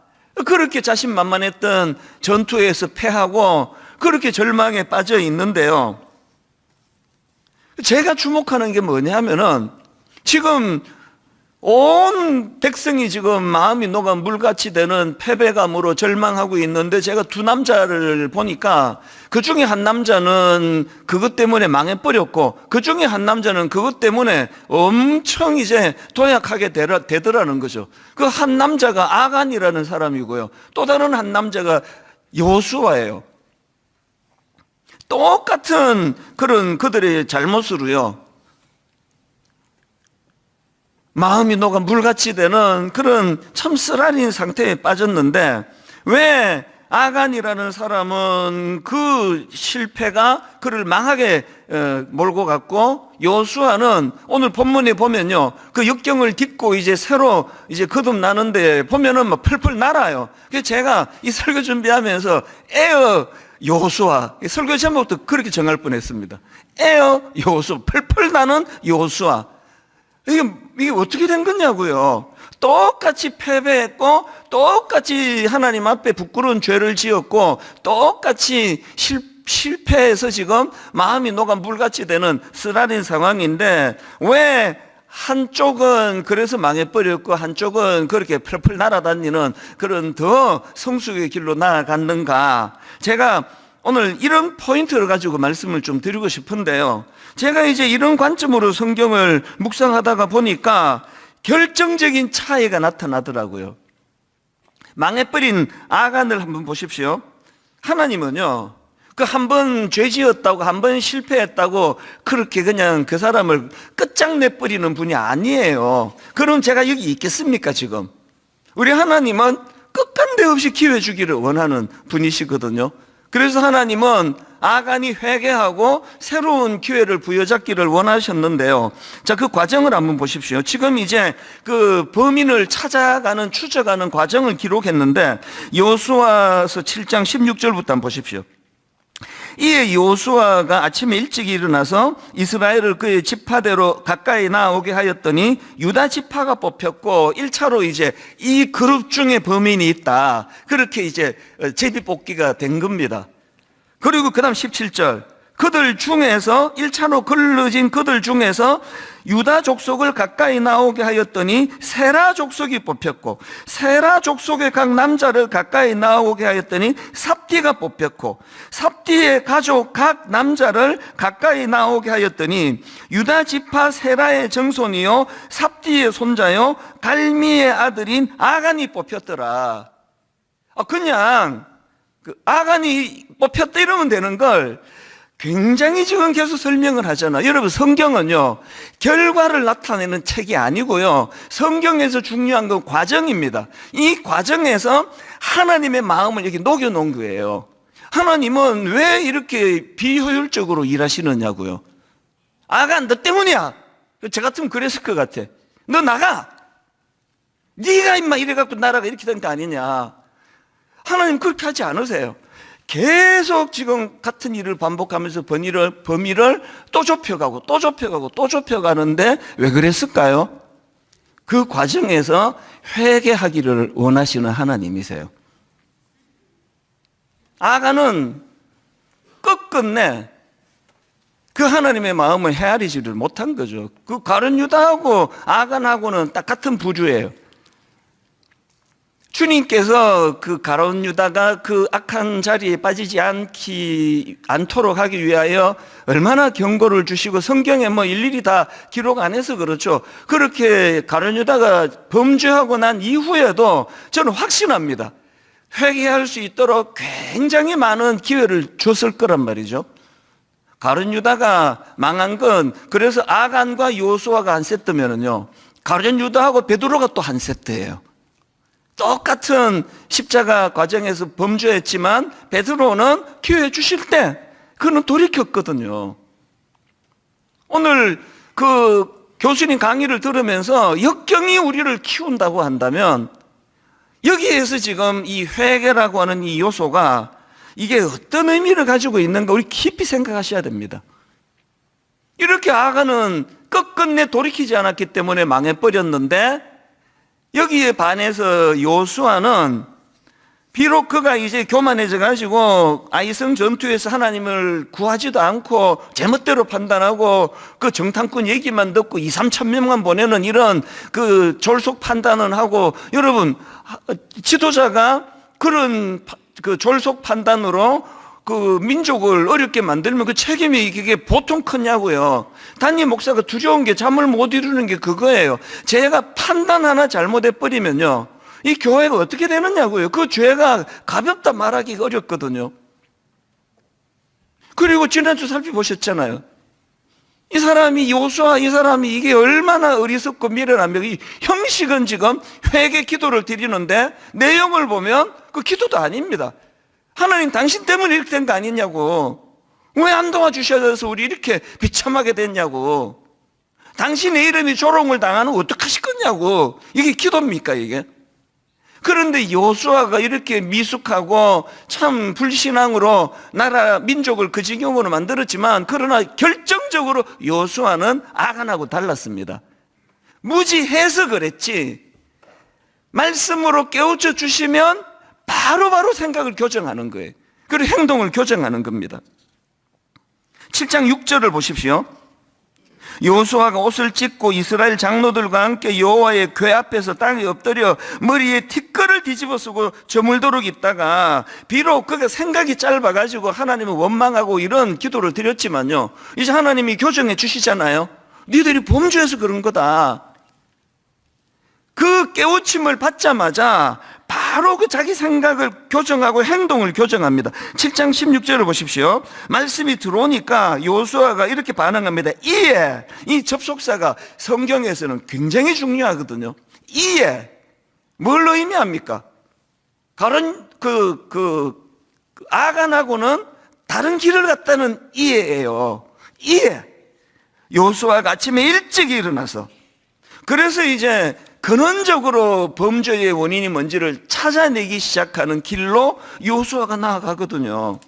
그렇게 자신만만했던 전투에서 패하고 그렇게 절망에 빠져 있는데요. 제가 주목하는 게 뭐냐면은 지금 온 백성이 지금 마음이 녹아 물같이 되는 패배감으로 절망하고 있는데, 제가 두 남자를 보니까 그 중에 한 남자는 그것 때문에 망해버렸고 그 중에 한 남자는 그것 때문에 엄청 이제 도약하게 되더라는 거죠. 그 한 남자가 아간이라는 사람이고요, 또 다른 한 남자가 여호수아예요. 똑같은 그런 그들의 잘못으로요, 마음이 녹아 물같이 되는 그런 참 쓰라린 상태에 빠졌는데, 왜 아간이라는 사람은 그 실패가 그를 망하게 몰고 갔고, 여호수아는 오늘 본문에 보면요, 그 역경을 딛고 이제 새로 이제 거듭나는데 보면은 뭐 펄펄 날아요. 그래서 제가 이 설교 준비하면서 에어 여호수아, 설교 제목도 그렇게 정할 뻔했습니다. 에어 여호수아, 펄펄 나는 여호수아. 이게 어떻게 된 거냐고요. 똑같이 패배했고, 똑같이 하나님 앞에 부끄러운 죄를 지었고, 똑같이 실패해서 지금 마음이 녹아 물같이 되는 쓰라린 상황인데, 왜 한쪽은 그래서 망해버렸고 한쪽은 그렇게 펄펄 날아다니는 그런 더 성숙의 길로 나아갔는가? 제가 오늘 이런 포인트를 가지고 말씀을 좀 드리고 싶은데요, 제가 이제 이런 관점으로 성경을 묵상하다가 보니까 결정적인 차이가 나타나더라고요. 망해버린 아간을 한번 보십시오. 하나님은요, 그 한 번 죄 지었다고, 한 번 실패했다고 그렇게 그냥 그 사람을 끝장내버리는 분이 아니에요. 그럼 제가 여기 있겠습니까 지금? 우리 하나님은 끝간데 없이 기회 주기를 원하는 분이시거든요. 그래서 하나님은 아간이 회개하고 새로운 기회를 부여잡기를 원하셨는데요. 자, 그 과정을 한번 보십시오. 지금 이제 그 범인을 찾아가는, 추적하는 과정을 기록했는데, 여호수아서 7장 16절부터 한번 보십시오. 이에 여호수아가 아침에 일찍 일어나서 이스라엘을 그의 지파대로 가까이 나오게 하였더니 유다 지파가 뽑혔고, 1차로 이제 이 그룹 중에 범인이 있다, 그렇게 이제 제비뽑기가 된 겁니다. 그리고 그 다음 17절, 그들 중에서 1차로 걸러진 그들 중에서 유다 족속을 가까이 나오게 하였더니 세라 족속이 뽑혔고, 세라 족속의 각 남자를 가까이 나오게 하였더니 삽디가 뽑혔고, 삽디의 가족 각 남자를 가까이 나오게 하였더니 유다 지파 세라의 정손이요 삽디의 손자요 갈미의 아들인 아간이 뽑혔더라. 그냥 그 아간이 뽑혔다 이러면 되는 걸 굉장히 지금 계속 설명을 하잖아. 여러분, 성경은요 결과를 나타내는 책이 아니고요, 성경에서 중요한 건 과정입니다. 이 과정에서 하나님의 마음을 여기 녹여놓은 거예요. 하나님은 왜 이렇게 비효율적으로 일하시느냐고요. 아간, 너 때문이야. 저 같으면 그랬을 것 같아. 너 나가. 네가 임마 이래갖고 나라가 이렇게 된 거 아니냐. 하나님 그렇게 하지 않으세요. 계속 지금 같은 일을 반복하면서 범위를 또 좁혀가고 또 좁혀가고 또 좁혀가는데 왜 그랬을까요? 그 과정에서 회개하기를 원하시는 하나님이세요. 아간은 끝끝내 그 하나님의 마음을 헤아리지를 못한 거죠. 그 가룟 유다하고 아간하고는 딱 같은 부류예요. 주님께서 그 가룟 유다가 그 악한 자리에 빠지지 않도록 하기 위하여 얼마나 경고를 주시고, 성경에 뭐 일일이 다 기록 안 해서 그렇죠. 그렇게 가룟 유다가 범죄하고 난 이후에도 저는 확신합니다. 회개할 수 있도록 굉장히 많은 기회를 줬을 거란 말이죠. 가룟 유다가 망한 건, 그래서 아간과 여호수아가 한 세트면은요, 가룟 유다하고 베드로가 또 한 세트예요. 똑같은 십자가 과정에서 범죄했지만 베드로는 기회 주실 때 그는 돌이켰거든요. 오늘 그 교수님 강의를 들으면서 역경이 우리를 키운다고 한다면 여기에서 지금 이 회개라고 하는 이 요소가 이게 어떤 의미를 가지고 있는가 우리 깊이 생각하셔야 됩니다. 이렇게 아간은 끝끝내 돌이키지 않았기 때문에 망해버렸는데 여기에 반해서 요수아는 비록 그가 이제 교만해져 가지고 아이성 전투에서 하나님을 구하지도 않고 제멋대로 판단하고 그 정탐꾼 얘기만 듣고 2, 3천 명만 보내는 이런 그 졸속 판단을 하고, 여러분 지도자가 그런 그 졸속 판단으로 그 민족을 어렵게 만들면 그 책임이 이게 보통 크냐고요. 담임 목사가 두려운 게 잠을 못 이루는 게 그거예요. 제가 판단 하나 잘못해 버리면요 이 교회가 어떻게 되느냐고요. 그 죄가 가볍다 말하기가 어렵거든요. 그리고 지난주 살펴보셨잖아요. 이 사람이 요수아, 이 사람이 이게 얼마나 어리석고 미련하며, 이 형식은 지금 회개 기도를 드리는데 내용을 보면 그 기도도 아닙니다. 하나님 당신 때문에 이렇게 된 거 아니냐고. 왜 안 도와주셔서 우리 이렇게 비참하게 됐냐고. 당신의 이름이 조롱을 당하는 어떡하실 거냐고. 이게 기도입니까 이게? 그런데 요수아가 이렇게 미숙하고 참 불신앙으로 나라 민족을 그 지경으로 만들었지만, 그러나 결정적으로 요수아는 아간하고 달랐습니다. 무지해서 그랬지 말씀으로 깨우쳐 주시면 바로바로 생각을 교정하는 거예요. 그리고 행동을 교정하는 겁니다. 7장 6절을 보십시오. 요수아가 옷을 찢고 이스라엘 장로들과 함께 여호와의 궤 앞에서 땅에 엎드려 머리에 티끌을 뒤집어 쓰고 저물도록 있다가, 비록 그가 생각이 짧아가지고 하나님을 원망하고 이런 기도를 드렸지만요, 이제 하나님이 교정해 주시잖아요. 니들이 범죄해서 그런 거다. 그 깨우침을 받자마자 바로 그 자기 생각을 교정하고 행동을 교정합니다. 7장 16절을 보십시오. 말씀이 들어오니까 요수아가 이렇게 반응합니다. 이에, 이 접속사가 성경에서는 굉장히 중요하거든요. 이에 뭘 의미합니까? 다른 아간하고는 다른 길을 갔다는 이해예요. 이해. 요수아가 아침에 일찍 일어나서, 그래서 이제 근원적으로 범죄의 원인이 뭔지를 찾아내기 시작하는 길로 요수아가 나아가거든요.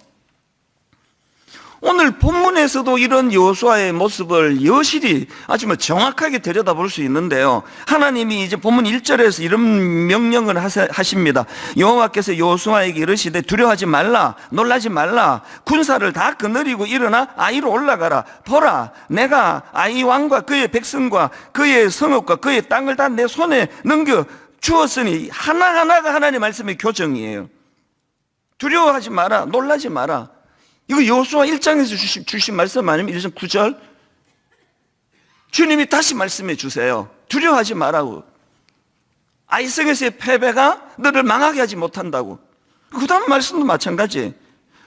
오늘 본문에서도 이런 요수아의 모습을 여실히 아주 정확하게 들여다볼 수 있는데요. 하나님이 이제 본문 1절에서 이런 명령을 하십니다. 여호와께서 요수아에게 이르시되 두려워하지 말라, 놀라지 말라. 군사를 다 거느리고 일어나 아이로 올라가라. 보라, 내가 아이 왕과 그의 백성과 그의 성읍과 그의 땅을 다 내 손에 넘겨 주었으니, 하나하나가 하나님의 말씀의 교정이에요. 두려워하지 마라, 놀라지 마라. 이거 여호수아 1장에서 주신 말씀 아니면 1장 9절? 주님이 다시 말씀해 주세요. 두려워하지 말라고. 아이성에서의 패배가 너를 망하게 하지 못한다고. 그 다음 말씀도 마찬가지.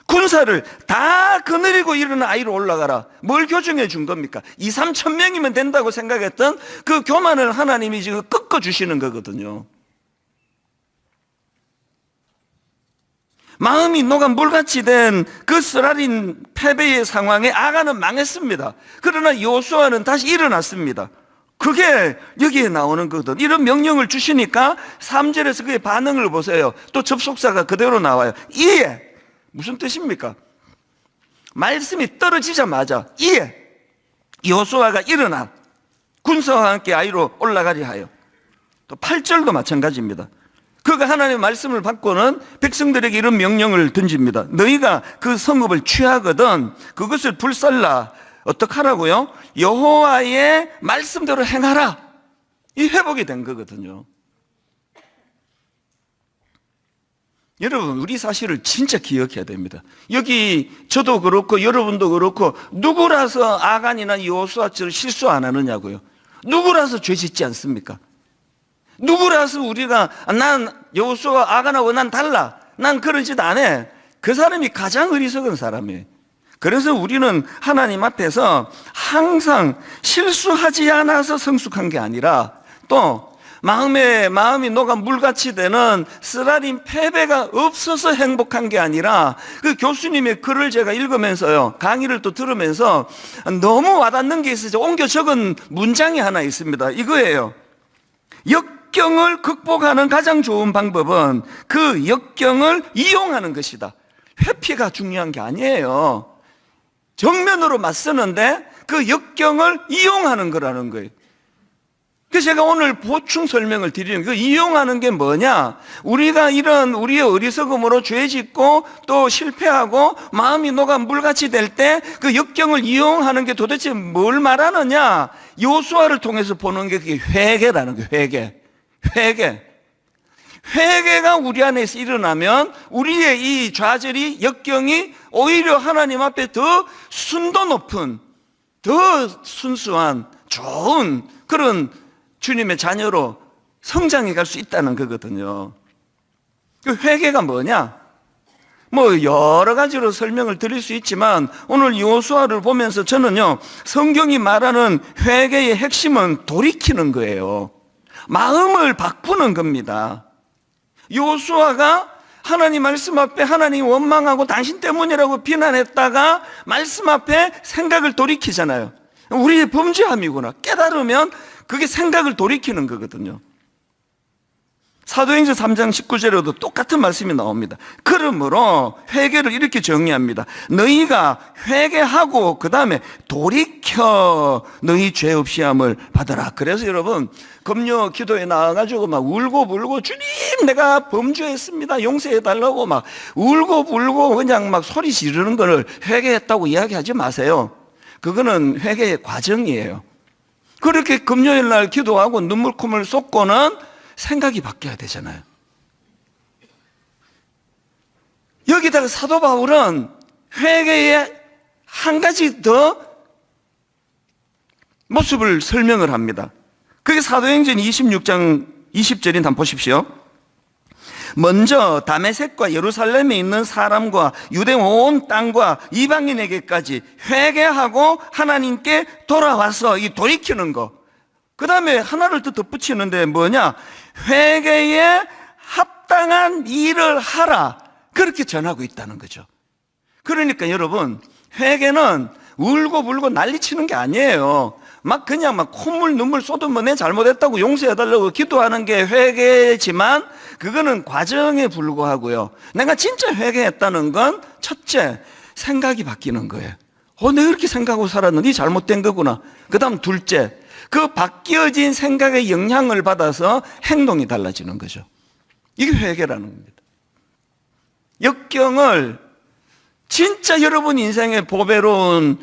군사를 다 거느리고 일어나 아이로 올라가라. 뭘 교정해 준 겁니까? 2, 3천 명이면 된다고 생각했던 그 교만을 하나님이 지금 꺾어주시는 거거든요. 마음이 녹아 물같이 된 그 쓰라린 패배의 상황에 아간은 망했습니다. 그러나 요수아는 다시 일어났습니다. 그게 여기에 나오는 거거든. 이런 명령을 주시니까 3절에서 그의 반응을 보세요. 또 접속사가 그대로 나와요. 이에, 무슨 뜻입니까? 말씀이 떨어지자마자 이에 요수아가 일어나 군사와 함께 아이로 올라가리 하여. 또 8절도 마찬가지입니다. 그가 하나님의 말씀을 받고는 백성들에게 이런 명령을 던집니다. 너희가 그 성읍을 취하거든 그것을 불살라. 어떡하라고요? 여호와의 말씀대로 행하라. 이 회복이 된 거거든요. 여러분, 우리 사실을 진짜 기억해야 됩니다. 여기 저도 그렇고 여러분도 그렇고, 누구라서 아간이나 여호수아처럼 실수 안 하느냐고요. 누구라서 죄 짓지 않습니까? 누구라서 우리가 난 여호수아 아간하고 난 달라, 난 그런 짓 안 해, 그 사람이 가장 어리석은 사람이에요. 그래서 우리는 하나님 앞에서 항상 실수하지 않아서 성숙한 게 아니라, 또 마음이 녹아 물같이 되는 쓰라린 패배가 없어서 행복한 게 아니라, 그 교수님의 글을 제가 읽으면서요, 강의를 또 들으면서 너무 와닿는 게 있어서 옮겨 적은 문장이 하나 있습니다. 이거예요. 역경을 극복하는 가장 좋은 방법은 그 역경을 이용하는 것이다. 회피가 중요한 게 아니에요. 정면으로 맞서는데 그 역경을 이용하는 거라는 거예요. 그래서 제가 오늘 보충 설명을 드리는 그 이용하는 게 뭐냐? 우리가 이런 우리의 어리석음으로 죄 짓고 또 실패하고 마음이 녹아 물같이 될 때 그 역경을 이용하는 게 도대체 뭘 말하느냐? 요수아를 통해서 보는 게 그게 회개라는 거예요. 회개가 우리 안에서 일어나면 우리의 이 좌절이, 역경이 오히려 하나님 앞에 더 순도 높은, 더 순수한, 좋은 그런 주님의 자녀로 성장해 갈 수 있다는 거거든요. 그 회개가 뭐냐? 뭐 여러 가지로 설명을 드릴 수 있지만 오늘 여호수아를 보면서 저는요, 성경이 말하는 회개의 핵심은 돌이키는 거예요. 마음을 바꾸는 겁니다. 여호수아가 하나님 말씀 앞에 하나님 원망하고 당신 때문이라고 비난했다가 말씀 앞에 생각을 돌이키잖아요. 우리의 범죄함이구나 깨달으면 그게 생각을 돌이키는 거거든요. 사도행전 3장 19절에도 똑같은 말씀이 나옵니다. 그러므로 회개를 이렇게 정의합니다. 너희가 회개하고 그 다음에 돌이켜 너희 죄 없이 함을 받아라. 그래서 여러분, 금요 기도에 나와가지고 막 울고 불고 주님 내가 범죄했습니다 용서해달라고 막 울고 불고 그냥 막 소리 지르는 거를 회개했다고 이야기하지 마세요. 그거는 회개의 과정이에요. 그렇게 금요일 날 기도하고 눈물 콧물 쏟고는 생각이 바뀌어야 되잖아요. 여기다가 사도 바울은 회개의 한 가지 더 모습을 설명을 합니다. 그게 사도행전 26장 20절인 한번 보십시오. 먼저 다메섹과 예루살렘에 있는 사람과 유대 온 땅과 이방인에게까지 회개하고 하나님께 돌아와서 이 돌이키는 거. 그 다음에 하나를 또 덧붙이는데 뭐냐? 회개에 합당한 일을 하라. 그렇게 전하고 있다는 거죠. 그러니까 여러분, 회개는 울고 불고 난리치는 게 아니에요. 막 그냥 막 콧물 눈물 쏟으면 내 잘못했다고 용서해달라고 기도하는 게 회개지만 그거는 과정에 불과하고요. 내가 진짜 회개했다는 건 첫째, 생각이 바뀌는 거예요. 내가 이렇게 생각하고 살았는데 잘못된 거구나. 그 다음 둘째, 그 바뀌어진 생각의 영향을 받아서 행동이 달라지는 거죠. 이게 회개라는 겁니다. 역경을 진짜 여러분 인생의 보배로운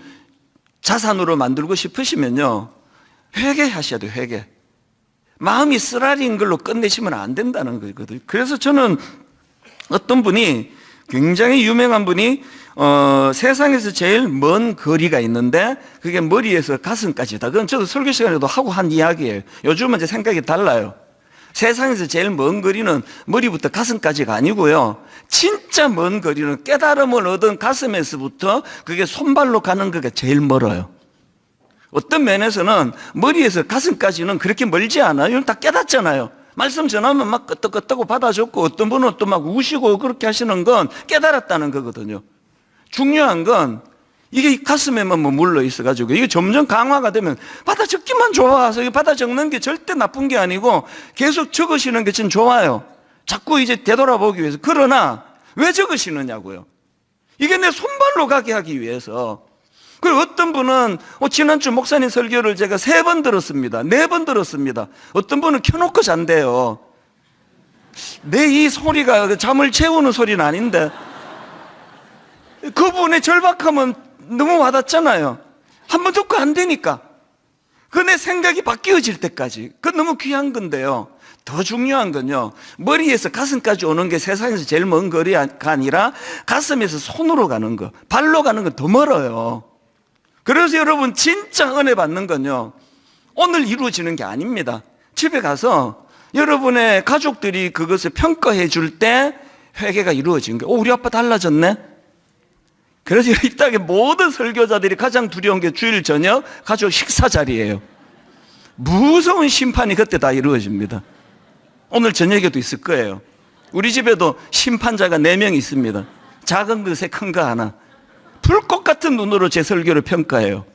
자산으로 만들고 싶으시면요, 회개하셔야 돼요. 회개. 마음이 쓰라린 걸로 끝내시면 안 된다는 거거든요. 그래서 저는 어떤 분이, 굉장히 유명한 분이 세상에서 제일 먼 거리가 있는데 그게 머리에서 가슴까지다. 그건 저도 설교 시간에도 하고 한 이야기예요. 요즘은 이제 생각이 달라요. 세상에서 제일 먼 거리는 머리부터 가슴까지가 아니고요, 진짜 먼 거리는 깨달음을 얻은 가슴에서부터 그게 손발로 가는 거가 제일 멀어요. 어떤 면에서는 머리에서 가슴까지는 그렇게 멀지 않아요. 이건 다 깨닫잖아요. 말씀 전하면 막 끄떡끄떡하고 받아줬고, 어떤 분은 또 막 우시고 그렇게 하시는 건 깨달았다는 거거든요. 중요한 건 이게 가슴에만 물러 있어가지고 이게 점점 강화가 되면 받아 적기만 좋아서, 받아 적는 게 절대 나쁜 게 아니고 계속 적으시는 게 참 좋아요. 자꾸 이제 되돌아보기 위해서. 그러나 왜 적으시느냐고요. 이게 내 손발로 가게 하기 위해서. 그리고 어떤 분은 지난주 목사님 설교를 제가 3번 들었습니다. 4번 들었습니다. 어떤 분은 켜놓고 잔대요. 내 이 소리가 잠을 채우는 소리는 아닌데 그분의 절박함은 너무 와닿잖아요. 한번 듣고 안 되니까. 그 내 생각이 바뀌어질 때까지. 그건 너무 귀한 건데요. 더 중요한 건요, 머리에서 가슴까지 오는 게 세상에서 제일 먼 거리가 아니라 가슴에서 손으로 가는 거, 발로 가는 건 더 멀어요. 그래서 여러분, 진짜 은혜 받는 건요, 오늘 이루어지는 게 아닙니다. 집에 가서 여러분의 가족들이 그것을 평가해 줄 때 회개가 이루어진 거예요. 우리 아빠 달라졌네? 그래서 이 땅의 모든 설교자들이 가장 두려운 게 주일 저녁 가족 식사 자리예요. 무서운 심판이 그때 다 이루어집니다. 오늘 저녁에도 있을 거예요. 우리 집에도 심판자가 4명 있습니다. 작은 것에 큰 거 하나. 불꽃 같은 눈으로 제 설교를 평가해요.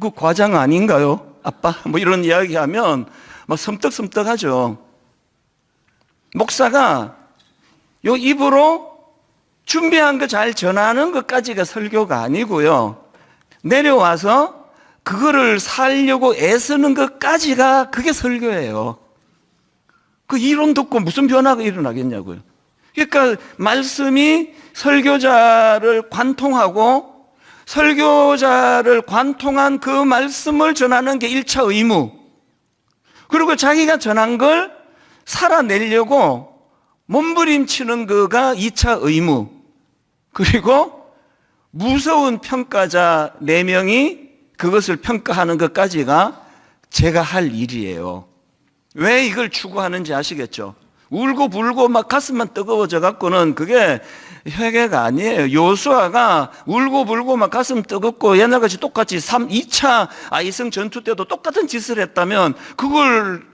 그 과장 아닌가요? 아빠? 뭐 이런 이야기 하면 막 섬뜩섬뜩하죠. 목사가 요 입으로 준비한 거 잘 전하는 것까지가 설교가 아니고요. 내려와서 그거를 살려고 애쓰는 것까지가 그게 설교예요. 그 이론 듣고 무슨 변화가 일어나겠냐고요. 그러니까 말씀이 설교자를 관통하고 설교자를 관통한 그 말씀을 전하는 게 1차 의무. 그리고 자기가 전한 걸 살아내려고 몸부림치는 거가 2차 의무. 그리고 무서운 평가자 4명이 그것을 평가하는 것까지가 제가 할 일이에요. 왜 이걸 추구하는지 아시겠죠? 울고 불고 막 가슴만 뜨거워져 갖고는 그게 회개가 아니에요. 요수아가 울고 불고 막 가슴 뜨겁고 옛날같이 똑같이 2차 아이성 전투 때도 똑같은 짓을 했다면 그걸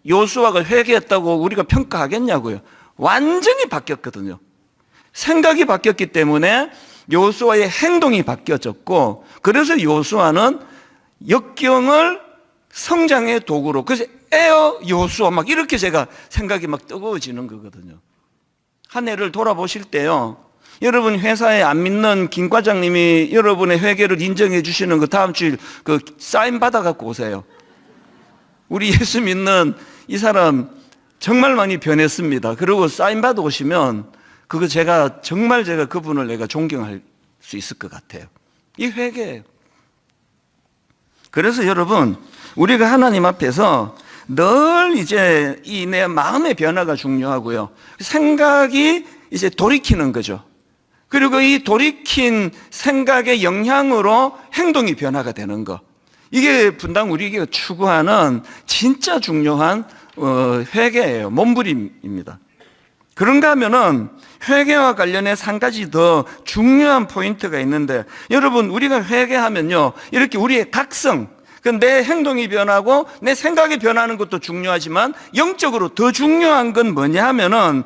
요수아가 회개했다고 우리가 평가하겠냐고요. 완전히 바뀌었거든요. 생각이 바뀌었기 때문에 요수아의 행동이 바뀌어졌고, 그래서 요수아는 역경을 성장의 도구로, 그래서 에어 요수아 막 이렇게 제가 생각이 막 뜨거워지는 거거든요. 한 해를 돌아보실 때요, 여러분 회사에 안 믿는 김 과장님이 여러분의 회개를 인정해 주시는 거 다음 주일 그 사인 받아 갖고 오세요. 우리 예수 믿는 이 사람 정말 많이 변했습니다. 그리고 사인 받아 오시면 그거 정말 제가 그분을 내가 존경할 수 있을 것 같아요. 이 회개예요. 그래서 여러분, 우리가 하나님 앞에서 늘 이제 이 내 마음의 변화가 중요하고요. 생각이 이제 돌이키는 거죠. 그리고 이 돌이킨 생각의 영향으로 행동이 변화가 되는 거. 이게 분당 우리가 추구하는 진짜 중요한 회개예요. 몸부림입니다. 그런가 하면은 회개와 관련해서 한 가지 더 중요한 포인트가 있는데, 여러분 우리가 회개하면요, 이렇게 우리의 각성, 내 행동이 변하고 내 생각이 변하는 것도 중요하지만 영적으로 더 중요한 건 뭐냐 하면은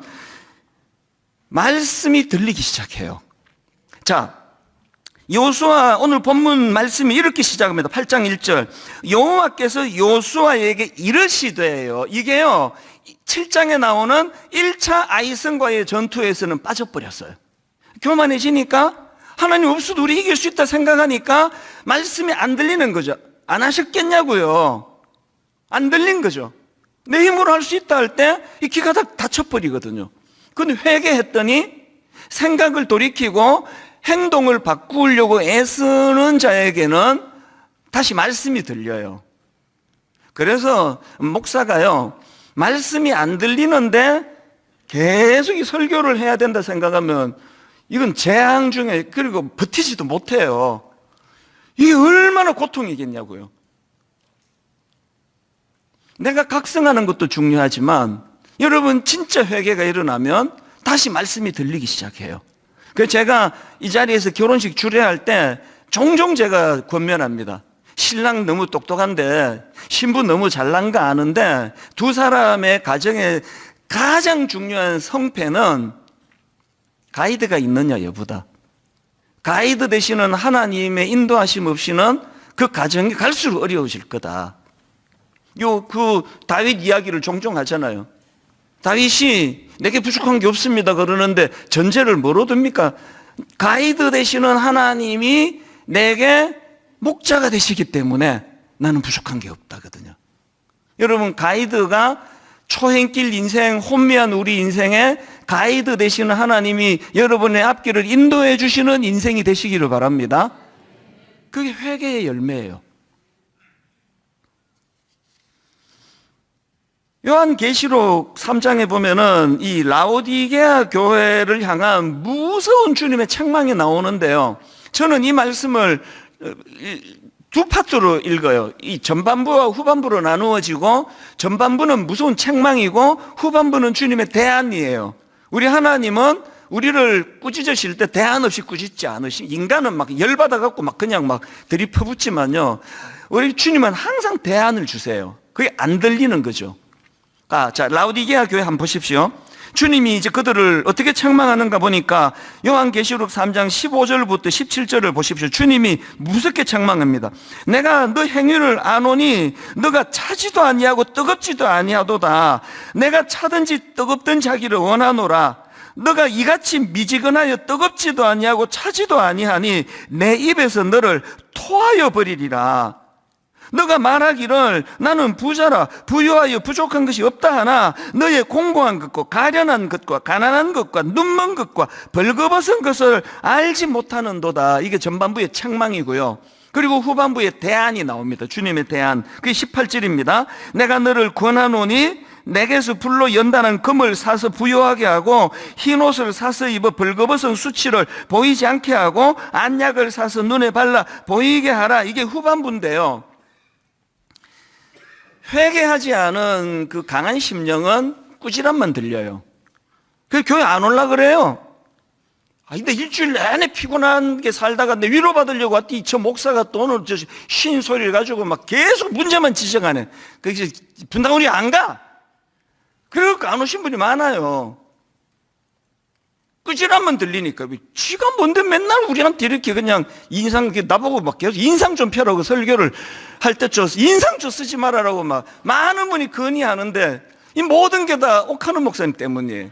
말씀이 들리기 시작해요. 자, 요수아 오늘 본문 말씀이 이렇게 시작합니다. 8장 1절. 여호와께서 요수아에게 이르시되요. 이게요, 7장에 나오는 1차 아이성과의 전투에서는 빠져버렸어요. 교만해지니까 하나님 없어도 우리 이길 수 있다 생각하니까 말씀이 안 들리는 거죠. 안 하셨겠냐고요. 안 들린 거죠. 내 힘으로 할 수 있다 할 때 이 귀가 다 닫혀버리거든요. 근데 회개했더니 생각을 돌이키고 행동을 바꾸려고 애쓰는 자에게는 다시 말씀이 들려요. 그래서 목사가요, 말씀이 안 들리는데 계속 이 설교를 해야 된다 생각하면 이건 재앙 중에, 그리고 버티지도 못해요. 이게 얼마나 고통이겠냐고요. 내가 각성하는 것도 중요하지만 여러분 진짜 회개가 일어나면 다시 말씀이 들리기 시작해요. 그래서 제가 이 자리에서 결혼식 주례할 때 종종 제가 권면합니다. 신랑 너무 똑똑한데 신부 너무 잘난 거 아는데 두 사람의 가정의 가장 중요한 성패는 가이드가 있느냐 여부다. 가이드 되시는 하나님의 인도하심 없이는 그 가정이 갈수록 어려워질 거다. 다윗 이야기를 종종 하잖아요. 다윗이 내게 부족한 게 없습니다 그러는데 전제를 뭐로 둡니까? 가이드 되시는 하나님이 내게 목자가 되시기 때문에 나는 부족한 게 없다거든요. 여러분, 가이드가 초행길 인생, 혼미한 우리 인생에 가이드 되시는 하나님이 여러분의 앞길을 인도해 주시는 인생이 되시기를 바랍니다. 그게 회개의 열매예요. 요한계시록 3장에 보면은 이 라오디게아 교회를 향한 무서운 주님의 책망이 나오는데요. 저는 이 말씀을 두 파트로 읽어요. 이 전반부와 후반부로 나누어지고, 전반부는 무서운 책망이고 후반부는 주님의 대안이에요. 우리 하나님은 우리를 꾸짖으실 때 대안 없이 꾸짖지 않으시. 인간은 막 열받아 갖고 막 그냥 막 들이퍼붓지만요, 우리 주님은 항상 대안을 주세요. 그게 안 들리는 거죠. 자, 라우디게아 교회 한번 보십시오. 주님이 이제 그들을 어떻게 책망하는가 보니까 요한계시록 3장 15절부터 17절을 보십시오. 주님이 무섭게 책망합니다. 내가 너 행위를 아노니 너가 차지도 아니하고 뜨겁지도 아니하도다. 내가 차든지 뜨겁든지 하기를 원하노라. 너가 이같이 미지근하여 뜨겁지도 아니하고 차지도 아니하니 내 입에서 너를 토하여 버리리라. 너가 말하기를 나는 부자라 부유하여 부족한 것이 없다 하나 너의 공고한 것과 가련한 것과 가난한 것과 눈먼 것과 벌거벗은 것을 알지 못하는도다. 이게 전반부의 책망이고요. 그리고 후반부에 대안이 나옵니다. 주님의 대안. 그게 18절입니다. 내가 너를 권하노니 내게서 불로 연단한 금을 사서 부요하게 하고 흰옷을 사서 입어 벌거벗은 수치를 보이지 않게 하고 안약을 사서 눈에 발라 보이게 하라. 이게 후반부인데요. 회개하지 않은 그 강한 심령은 꾸지람만 들려요. 그래서 교회 안 올라 그래요. 근데 일주일 내내 피곤한 게 살다가 내 위로받으려고 왔더니 저 목사가 또 오늘 저 쉰 소리를 가지고 막 계속 문제만 지적하네. 그래서 분당우리 안 가. 그래서 안 오신 분이 많아요. 꾸지람만 들리니까. 지가 뭔데 맨날 우리한테 이렇게 그냥 인상, 나보고 막 계속 인상 좀 펴라고 설교를 할 때 인상 좀 쓰지 말아라고 막 많은 분이 건의하는데 이 모든 게 다 옥하는 목사님 때문이에요.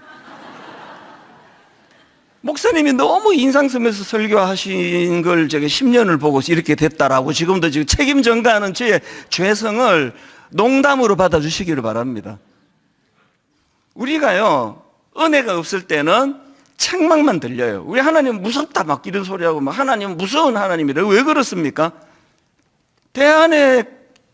목사님이 너무 인상 쓰면서 설교하신 걸 제가 10년을 보고 이렇게 됐다라고 지금도 지금 책임 전가하는 저의 죄성을 농담으로 받아주시기를 바랍니다. 우리가요, 은혜가 없을 때는 책망만 들려요. 우리 하나님 무섭다 막 이런 소리하고 막 하나님 무서운 하나님이래. 왜 그렇습니까? 대안에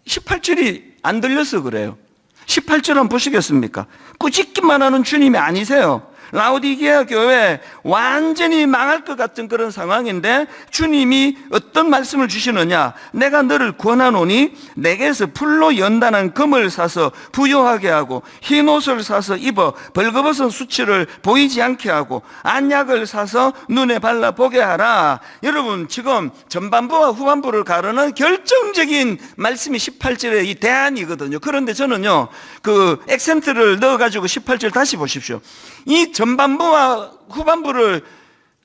18절이 안 들려서 그래요. 18절 한번 보시겠습니까? 꾸짖기만 하는 주님이 아니세요. 라우디게아 교회 완전히 망할 것 같은 그런 상황인데 주님이 어떤 말씀을 주시느냐. 내가 너를 권하노니 내게서 풀로 연단한 금을 사서 부요하게 하고 흰옷을 사서 입어 벌거벗은 수치를 보이지 않게 하고 안약을 사서 눈에 발라 보게 하라. 여러분 지금 전반부와 후반부를 가르는 결정적인 말씀이 18절의 이 대안이거든요. 그런데 저는요 그 액센트를 넣어가지고 18절 다시 보십시오. 이 전반부와 후반부를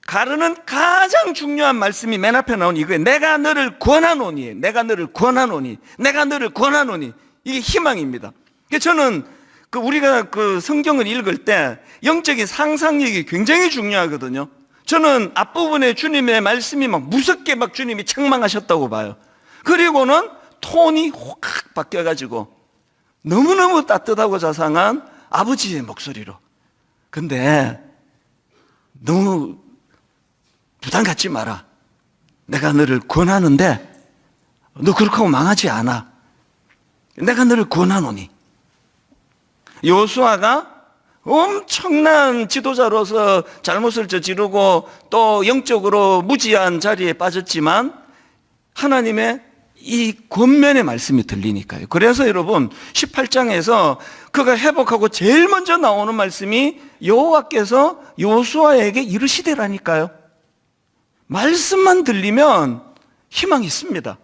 가르는 가장 중요한 말씀이 맨 앞에 나온 이거예요. 내가 너를 권하노니, 내가 너를 권하노니, 내가 너를 권하노니. 이게 희망입니다. 저는 우리가 그 성경을 읽을 때 영적인 상상력이 굉장히 중요하거든요. 저는 앞부분에 주님의 말씀이 막 무섭게 막 주님이 책망하셨다고 봐요. 그리고는 톤이 확 바뀌어가지고 너무너무 따뜻하고 자상한 아버지의 목소리로. 근데 너무 부담 갖지 마라. 내가 너를 권하는데 너 그렇게 하고 망하지 않아. 내가 너를 권하노니. 여호수아가 엄청난 지도자로서 잘못을 저지르고 또 영적으로 무지한 자리에 빠졌지만 하나님의 이 권면의 말씀이 들리니까요. 그래서 여러분 18장에서 그가 회복하고 제일 먼저 나오는 말씀이 여호와께서 여호수아에게 이르시되라니까요. 말씀만 들리면 희망이 있습니다.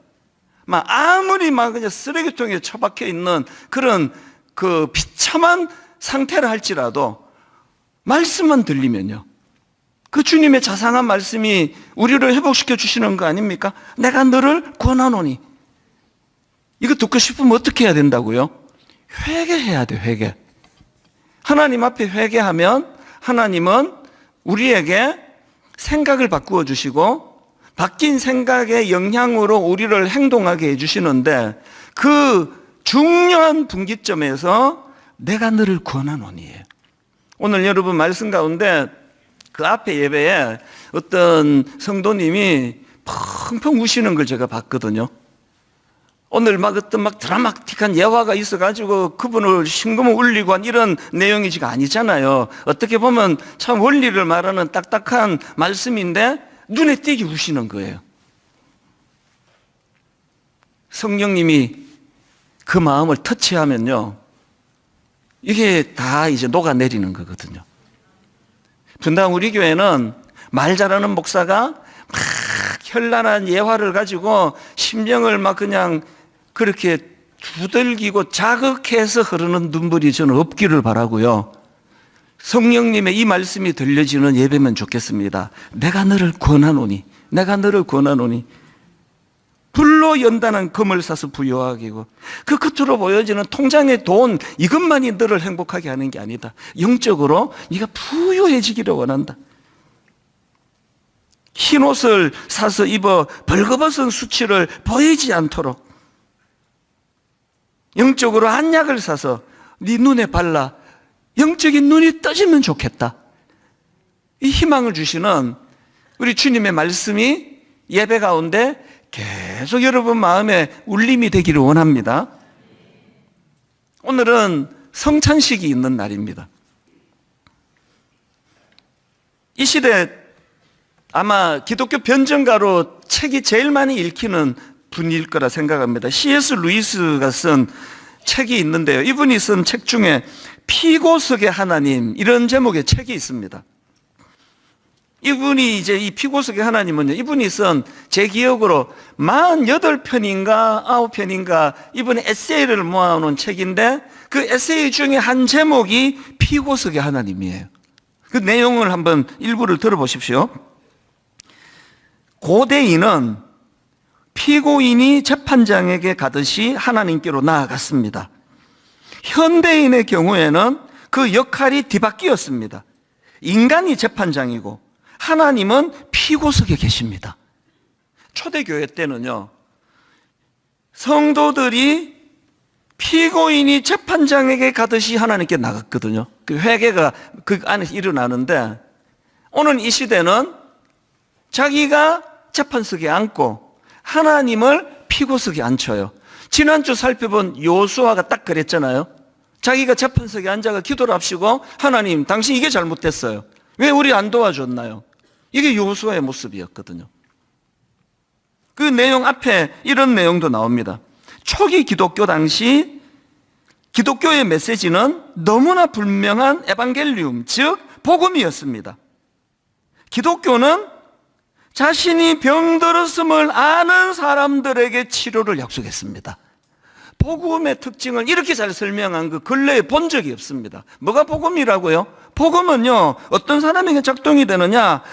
아무리 그냥 쓰레기통에 처박혀 있는 그런 그 비참한 상태를 할지라도 말씀만 들리면요. 그 주님의 자상한 말씀이 우리를 회복시켜 주시는 거 아닙니까? 내가 너를 권하노니. 이거 듣고 싶으면 어떻게 해야 된다고요? 회개해야 돼, 회개. 하나님 앞에 회개하면 하나님은 우리에게 생각을 바꾸어 주시고 바뀐 생각의 영향으로 우리를 행동하게 해주시는데 그 중요한 분기점에서 내가 너를 권하노니에요. 오늘 여러분 말씀 가운데 그 앞에 예배에 어떤 성도님이 펑펑 우시는 걸 제가 봤거든요. 오늘 어떤 드라마틱한 예화가 있어가지고 그분을 심금을 울리고 한 이런 내용이 지금 아니잖아요. 어떻게 보면 참 원리를 말하는 딱딱한 말씀인데 눈에 띄게 우시는 거예요. 성령님이 그 마음을 터치하면요. 이게 다 이제 녹아내리는 거거든요. 분당 우리 교회는 말 잘하는 목사가 막 현란한 예화를 가지고 심령을 그냥 그렇게 두들기고 자극해서 흐르는 눈물이 저는 없기를 바라고요. 성령님의 이 말씀이 들려지는 예배면 좋겠습니다. 내가 너를 권하노니, 내가 너를 권하노니. 불로 연단한 금을 사서 부여하기고, 그 끝으로 보여지는 통장의 돈 이것만이 너를 행복하게 하는 게 아니다. 영적으로 네가 부유해지기를 원한다. 흰 옷을 사서 입어 벌거벗은 수치를 보이지 않도록, 영적으로 한약을 사서 네 눈에 발라 영적인 눈이 떠지면 좋겠다. 이 희망을 주시는 우리 주님의 말씀이 예배 가운데 계속 여러분 마음에 울림이 되기를 원합니다. 오늘은 성찬식이 있는 날입니다. 이 시대 아마 기독교 변증가로 책이 제일 많이 읽히는 분일 거라 생각합니다. C.S. 루이스가 쓴 책이 있는데요. 이분이 쓴 책 중에 피고석의 하나님, 이런 제목의 책이 있습니다. 이분이 이제 이 피고석의 하나님은요, 이분이 쓴 제 기억으로 48편인가 9편인가 이분의 에세이를 모아놓은 책인데, 그 에세이 중에 한 제목이 피고석의 하나님이에요. 그 내용을 한번 일부를 들어보십시오. 고대인은 피고인이 재판장에게 가듯이 하나님께로 나아갔습니다. 현대인의 경우에는 그 역할이 뒤바뀌었습니다. 인간이 재판장이고 하나님은 피고석에 계십니다. 초대교회 때는요, 성도들이 피고인이 재판장에게 가듯이 하나님께 나갔거든요. 그 회개가 그 안에서 일어나는데, 오늘 이 시대는 자기가 재판석에 앉고 하나님을 피고석에 앉혀요. 지난주 살펴본 요수아가 딱 그랬잖아요. 자기가 재판석에 앉아가 기도를 합시고, 하나님 당신 이게 잘못됐어요. 왜 우리 안 도와줬나요? 이게 요수아의 모습이었거든요. 그 내용 앞에 이런 내용도 나옵니다. 초기 기독교 당시 기독교의 메시지는 너무나 분명한 에반겔리움, 즉 복음이었습니다. 기독교는 자신이 병들었음을 아는 사람들에게 치료를 약속했습니다. 복음의 특징을 이렇게 잘 설명한 그 근래에 본 적이 없습니다. 뭐가 복음이라고요? 복음은요, 어떤 사람에게 작동이 되느냐,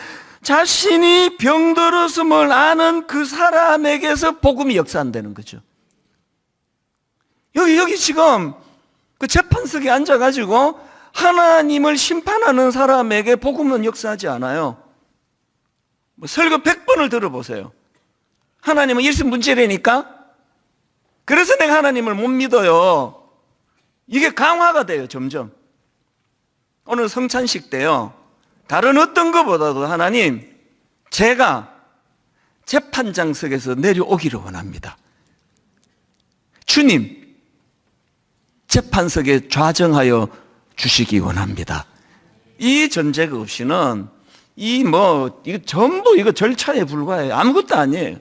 자신이 병들었음을 아는 그 사람에게서 복음이 역사한다는 거죠. 여기 지금 그 재판석에 앉아가지고 하나님을 심판하는 사람에게 복음은 역사하지 않아요. 설교 100번을 들어보세요. 하나님은 일심 문제라니까? 그래서 내가 하나님을 못 믿어요. 이게 강화가 돼요, 점점. 오늘 성찬식 때요, 다른 어떤 것보다도 하나님, 제가 재판장석에서 내려오기를 원합니다. 주님, 재판석에 좌정하여 주시기 원합니다. 이 전제가 없이는 이거 전부 이거 절차에 불과해요. 아무것도 아니에요.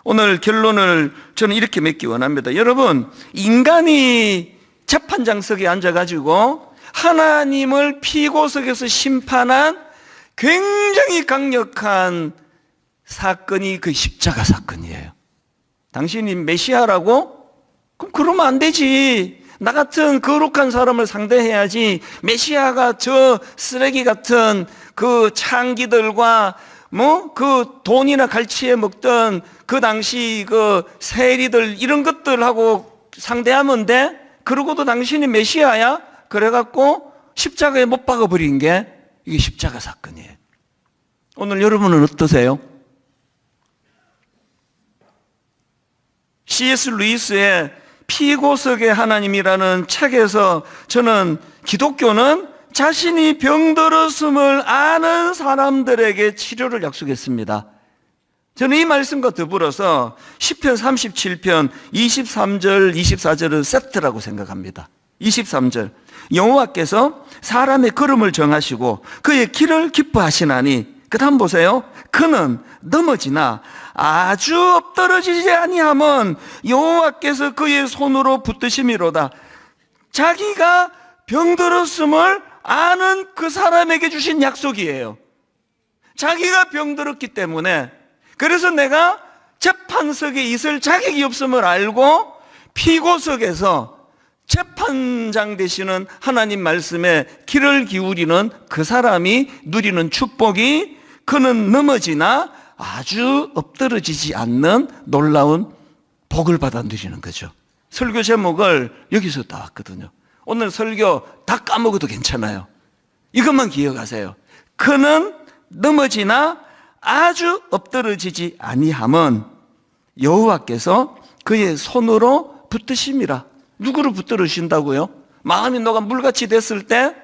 오늘 결론을 저는 이렇게 맺기 원합니다. 여러분, 인간이 재판장석에 앉아가지고 하나님을 피고석에서 심판한 굉장히 강력한 사건이 그 십자가 사건이에요. 당신이 메시아라고? 그럼 그러면 안 되지. 나 같은 거룩한 사람을 상대해야지. 메시아가 저 쓰레기 같은 그 창기들과 그 돈이나 갈치에 먹던 그 당시 그 세리들 이런 것들하고 상대하면 돼? 그러고도 당신이 메시아야? 그래갖고 십자가에 못 박아버린 게 이게 십자가 사건이에요. 오늘 여러분은 어떠세요? C.S. 루이스의 피고석의 하나님이라는 책에서 저는 기독교는 자신이 병들었음을 아는 사람들에게 치료를 약속했습니다. 저는 이 말씀과 더불어서 시편 37편 23절, 24절은 세트라고 생각합니다. 23절, 여호와께서 사람의 걸음을 정하시고 그의 길을 기뻐하시나니, 그 다음 보세요. 그는 넘어지나 아주 엎드러지지 아니함은 여호와께서 그의 손으로 붙드심이로다. 자기가 병들었음을 아는 그 사람에게 주신 약속이에요. 자기가 병들었기 때문에, 그래서 내가 재판석에 있을 자격이 없음을 알고 피고석에서 재판장 되시는 하나님 말씀에 귀를 기울이는 그 사람이 누리는 축복이, 그는 넘어지나 아주 엎드러지지 않는 놀라운 복을 받아 누리는 거죠. 설교 제목을 여기서 따왔거든요. 오늘 설교 다 까먹어도 괜찮아요. 이것만 기억하세요. 그는 넘어지나 아주 엎드러지지 아니함은 여호와께서 그의 손으로 붙드심이라. 누구를 붙들으신다고요? 마음이 너가 물같이 됐을 때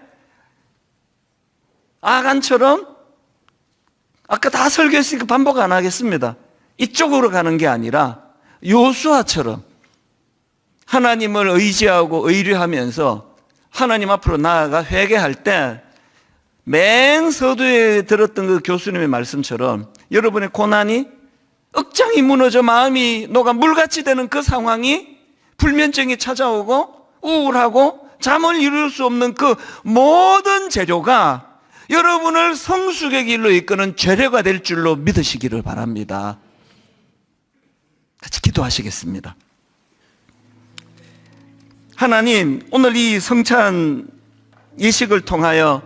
아간처럼, 아까 다 설교했으니까 반복 안 하겠습니다. 이쪽으로 가는 게 아니라 요수아처럼 하나님을 의지하고 의뢰하면서 하나님 앞으로 나아가 회개할 때 맨 서두에 들었던 그 교수님의 말씀처럼 여러분의 고난이, 억장이 무너져 마음이 너가 물같이 되는 그 상황이, 불면증이 찾아오고 우울하고 잠을 이룰 수 없는 그 모든 재료가 여러분을 성숙의 길로 이끄는 재료가 될 줄로 믿으시기를 바랍니다. 같이 기도하시겠습니다. 하나님, 오늘 이 성찬 예식을 통하여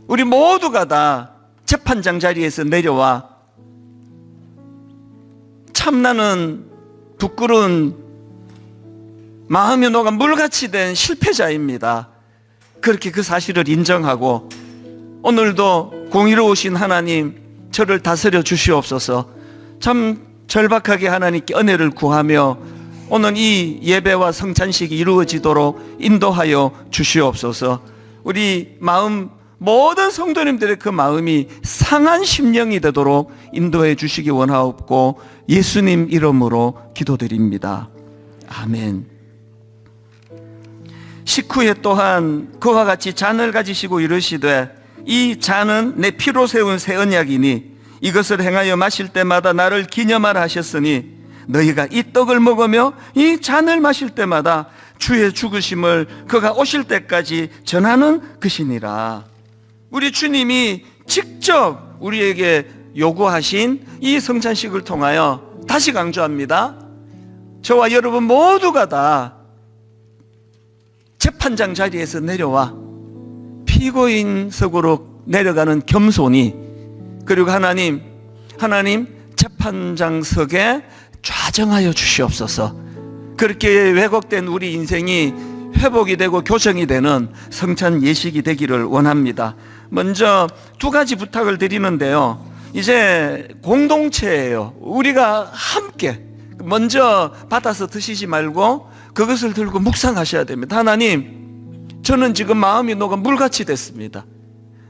우리 모두가 다 재판장 자리에서 내려와 참나는 부끄러운 마음이 녹아 물같이 된 실패자입니다. 그렇게 그 사실을 인정하고 오늘도 공의로우신 하나님, 저를 다스려 주시옵소서. 참 절박하게 하나님께 은혜를 구하며 오늘 이 예배와 성찬식이 이루어지도록 인도하여 주시옵소서. 우리 마음, 모든 성도님들의 그 마음이 상한 심령이 되도록 인도해 주시기 원하옵고 예수님 이름으로 기도드립니다. 아멘. 식후에 또한 그와 같이 잔을 가지시고 이르시되 이 잔은 내 피로 세운 새 언약이니 이것을 행하여 마실 때마다 나를 기념하라 하셨으니 너희가 이 떡을 먹으며 이 잔을 마실 때마다 주의 죽으심을 그가 오실 때까지 전하는 것이니라. 우리 주님이 직접 우리에게 요구하신 이 성찬식을 통하여 다시 강조합니다. 저와 여러분 모두가 다 재판장 자리에서 내려와 피고인석으로 내려가는 겸손이, 그리고 하나님 재판장석에 좌정하여 주시옵소서. 그렇게 왜곡된 우리 인생이 회복이 되고 교정이 되는 성찬 예식이 되기를 원합니다. 먼저 두 가지 부탁을 드리는데요. 이제 공동체예요. 우리가 함께 먼저 받아서 드시지 말고 그것을 들고 묵상하셔야 됩니다. 하나님, 저는 지금 마음이 녹아 물같이 됐습니다.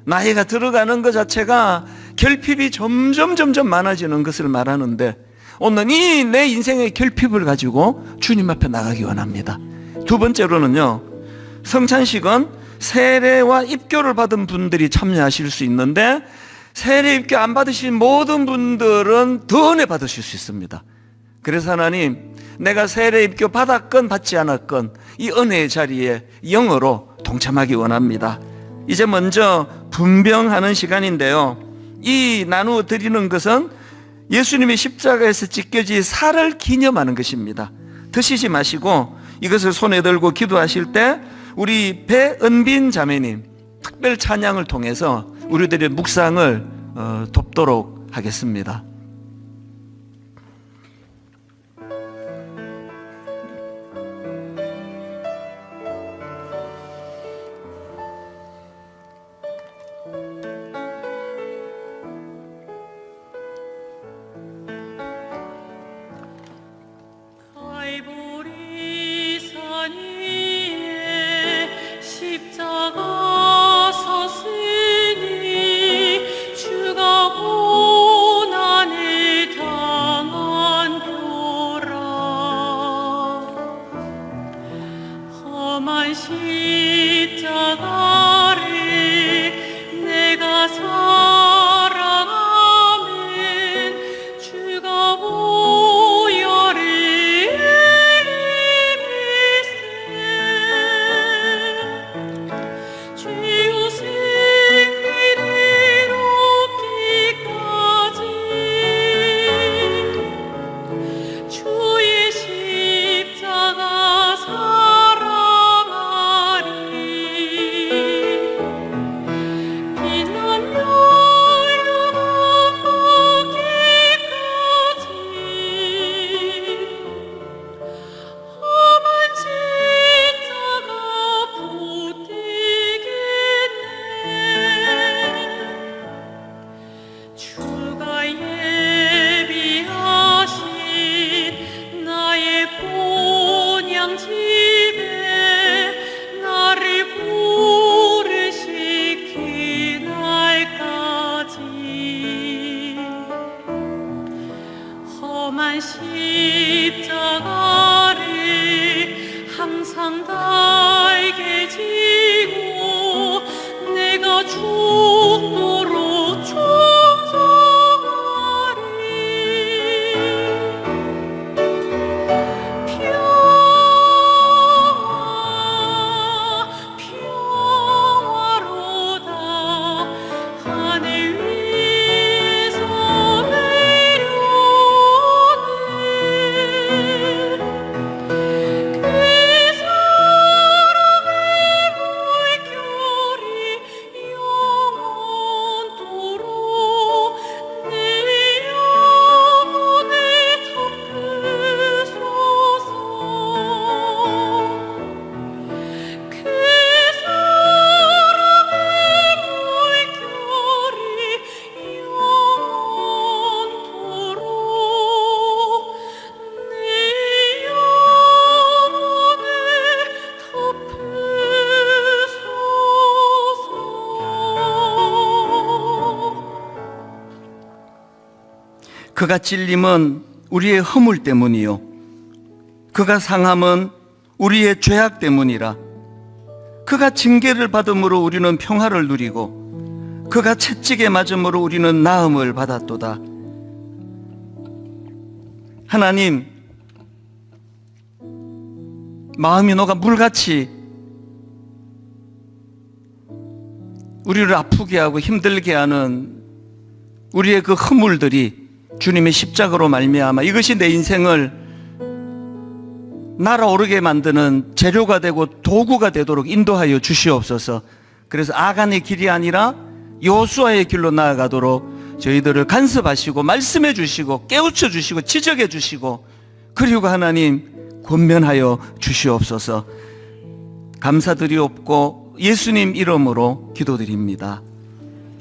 나이가 들어가는 것 자체가 결핍이 점점 많아지는 것을 말하는데 오늘 이 내 인생의 결핍을 가지고 주님 앞에 나가기 원합니다. 두 번째로는요, 성찬식은 세례와 입교를 받은 분들이 참여하실 수 있는데 세례 입교 안 받으신 모든 분들은 더 은혜 받으실 수 있습니다. 그래서 하나님, 내가 세례 입교 받았건 받지 않았건 이 은혜의 자리에 영으로 동참하기 원합니다. 이제 먼저 분병하는 시간인데요, 이 나누어 드리는 것은 예수님이 십자가에서 찢겨진 살을 기념하는 것입니다. 드시지 마시고 이것을 손에 들고 기도하실 때 우리 배은빈 자매님 특별 찬양을 통해서 우리들의 묵상을 돕도록 하겠습니다. 상 달게 지고 내가 죽도록 충성하리. 평화로다 하늘 위에서 내려오네. 그 사랑의 물결이 영원토록 내 영혼에 덮으소서. 그 사랑의 물결이 영원토록 내 영혼에 덮으소서. 그가 찔림은 우리의 허물 때문이요 그가 상함은 우리의 죄악 때문이라. 그가 징계를 받음으로 우리는 평화를 누리고 그가 채찍에 맞음으로 우리는 나음을 받았도다. 하나님, 마음이 녹아 물같이 우리를 아프게 하고 힘들게 하는 우리의 그 허물들이 주님의 십자가로 말미암아 이것이 내 인생을 날아오르게 만드는 재료가 되고 도구가 되도록 인도하여 주시옵소서. 그래서 아간의 길이 아니라 여호수아의 길로 나아가도록 저희들을 간섭하시고 말씀해 주시고 깨우쳐 주시고 지적해 주시고 그리고 하나님 권면하여 주시옵소서. 감사드리옵고 예수님 이름으로 기도드립니다.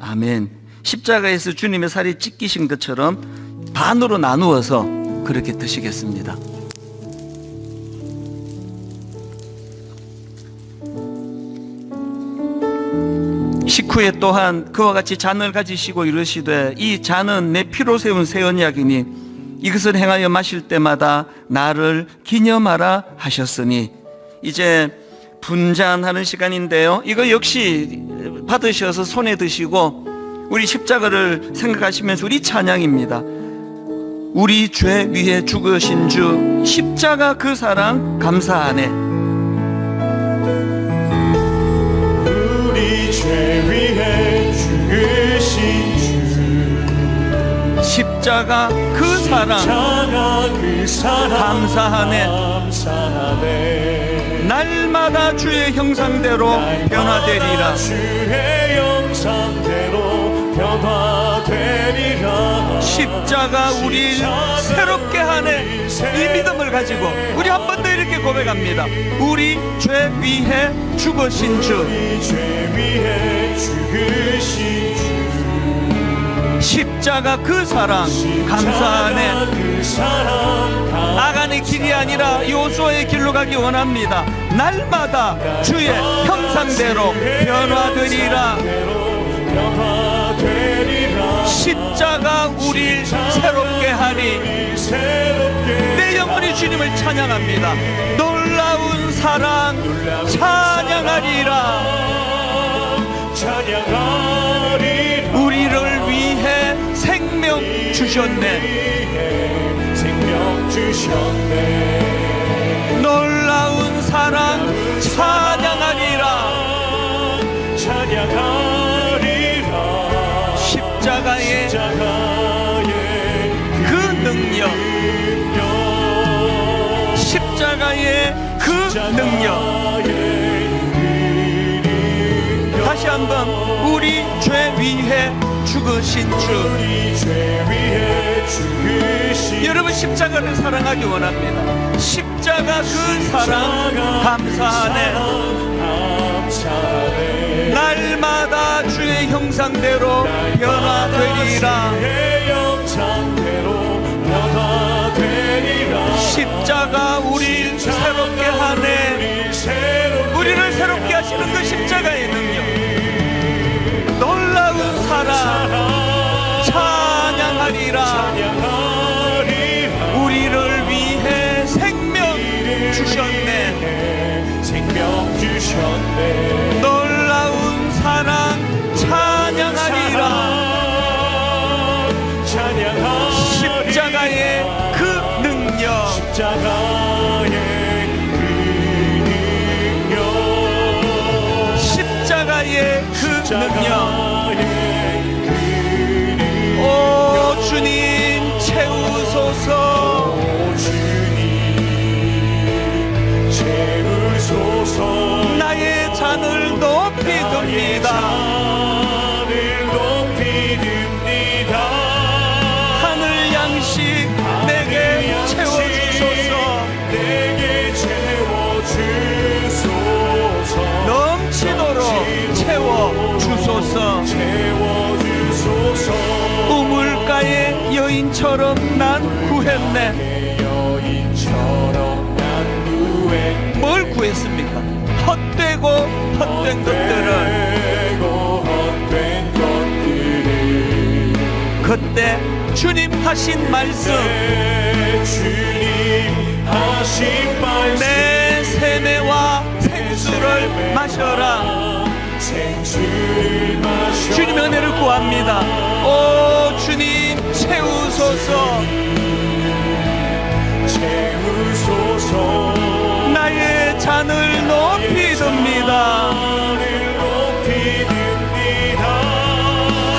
아멘. 십자가에서 주님의 살이 찢기신 것처럼 반으로 나누어서 그렇게 드시겠습니다. 식후에 또한 그와 같이 잔을 가지시고 이르시되 이 잔은 내 피로 세운 새 언약이니 이것을 행하여 마실 때마다 나를 기념하라 하셨으니. 이제 분잔하는 시간인데요, 이거 역시 받으셔서 손에 드시고 우리 십자가를 생각하시면서 우리 찬양입니다. 우리 죄 위에 죽으신 주 십자가 그 사랑 감사하네. 우리 죄 위에 죽으신 주 십자가 그 사랑 감사하네. 날마다 주의 형상대로 변화되리라. 주의 형상대로 변화되리라. 십자가 우리 새롭게 하네. 이 믿음을 가지고 우리 한 번 더 이렇게 고백합니다. 우리 죄 위에 죽으신 주 우리 죄 위에 죽으신 주 십자가 그 사랑 감사하네. 그 사랑 아간의 길이 아니라 여호수아의 길로 가기 원합니다. 날마다 주의 형상대로 변화되리라. 십자가 우리 새롭게 하니 내 영혼이 주님을 찬양합니다. 놀라운 사랑 찬양하리라. 우리를 위해 생명 주셨네. 생명 주셨네. 놀라운 사랑 찬양하리라. 찬양하리라. 십자가의 그 능력, 십자가의 그 능력. 다시 한번 우리 죄 위에 죽으신 주. 여러분 십자가를 사랑하기 원합니다. 십자가 그 사랑 감사하네. 날마다 주의 형상대로 변화되리라. 십자가 우리 새롭게 하네. 우리를 새롭게 하시는 그 십자가의 능력, 놀라운 사랑 찬양하리라. 우리를 위해 생명 주셨네. 생명 주셨네. 놀라운 사랑 찬양하리라. 찬양하리라. 십자가의 그 능력, 십자가의 그 능력, 십자가의 그 능력. 오 주님 채우소서. 주님 채우소서. 나의 잔을 높이 듭니다. 잔을 높이 듭니다. 하늘 양식 내게 채워주소서. 내게 채워주소서. 넘치도록 채워주소서. 채워주소서. 우물가의 여인처럼 난 구했네. 여인처럼 난 구했네. 뭘 구했습니까? 헛되고 헛된 것들을. 헛된 것들을 그때 주님 하신 말씀, 주님 하신 말씀. 내 세매와 생수를 마셔라. 생수를 마셔. 주님의 은혜를 구합니다. 오 주님 채우소서. 채우소서. 나의 잔을 높이 듭니다. 나를 높이 듭니다.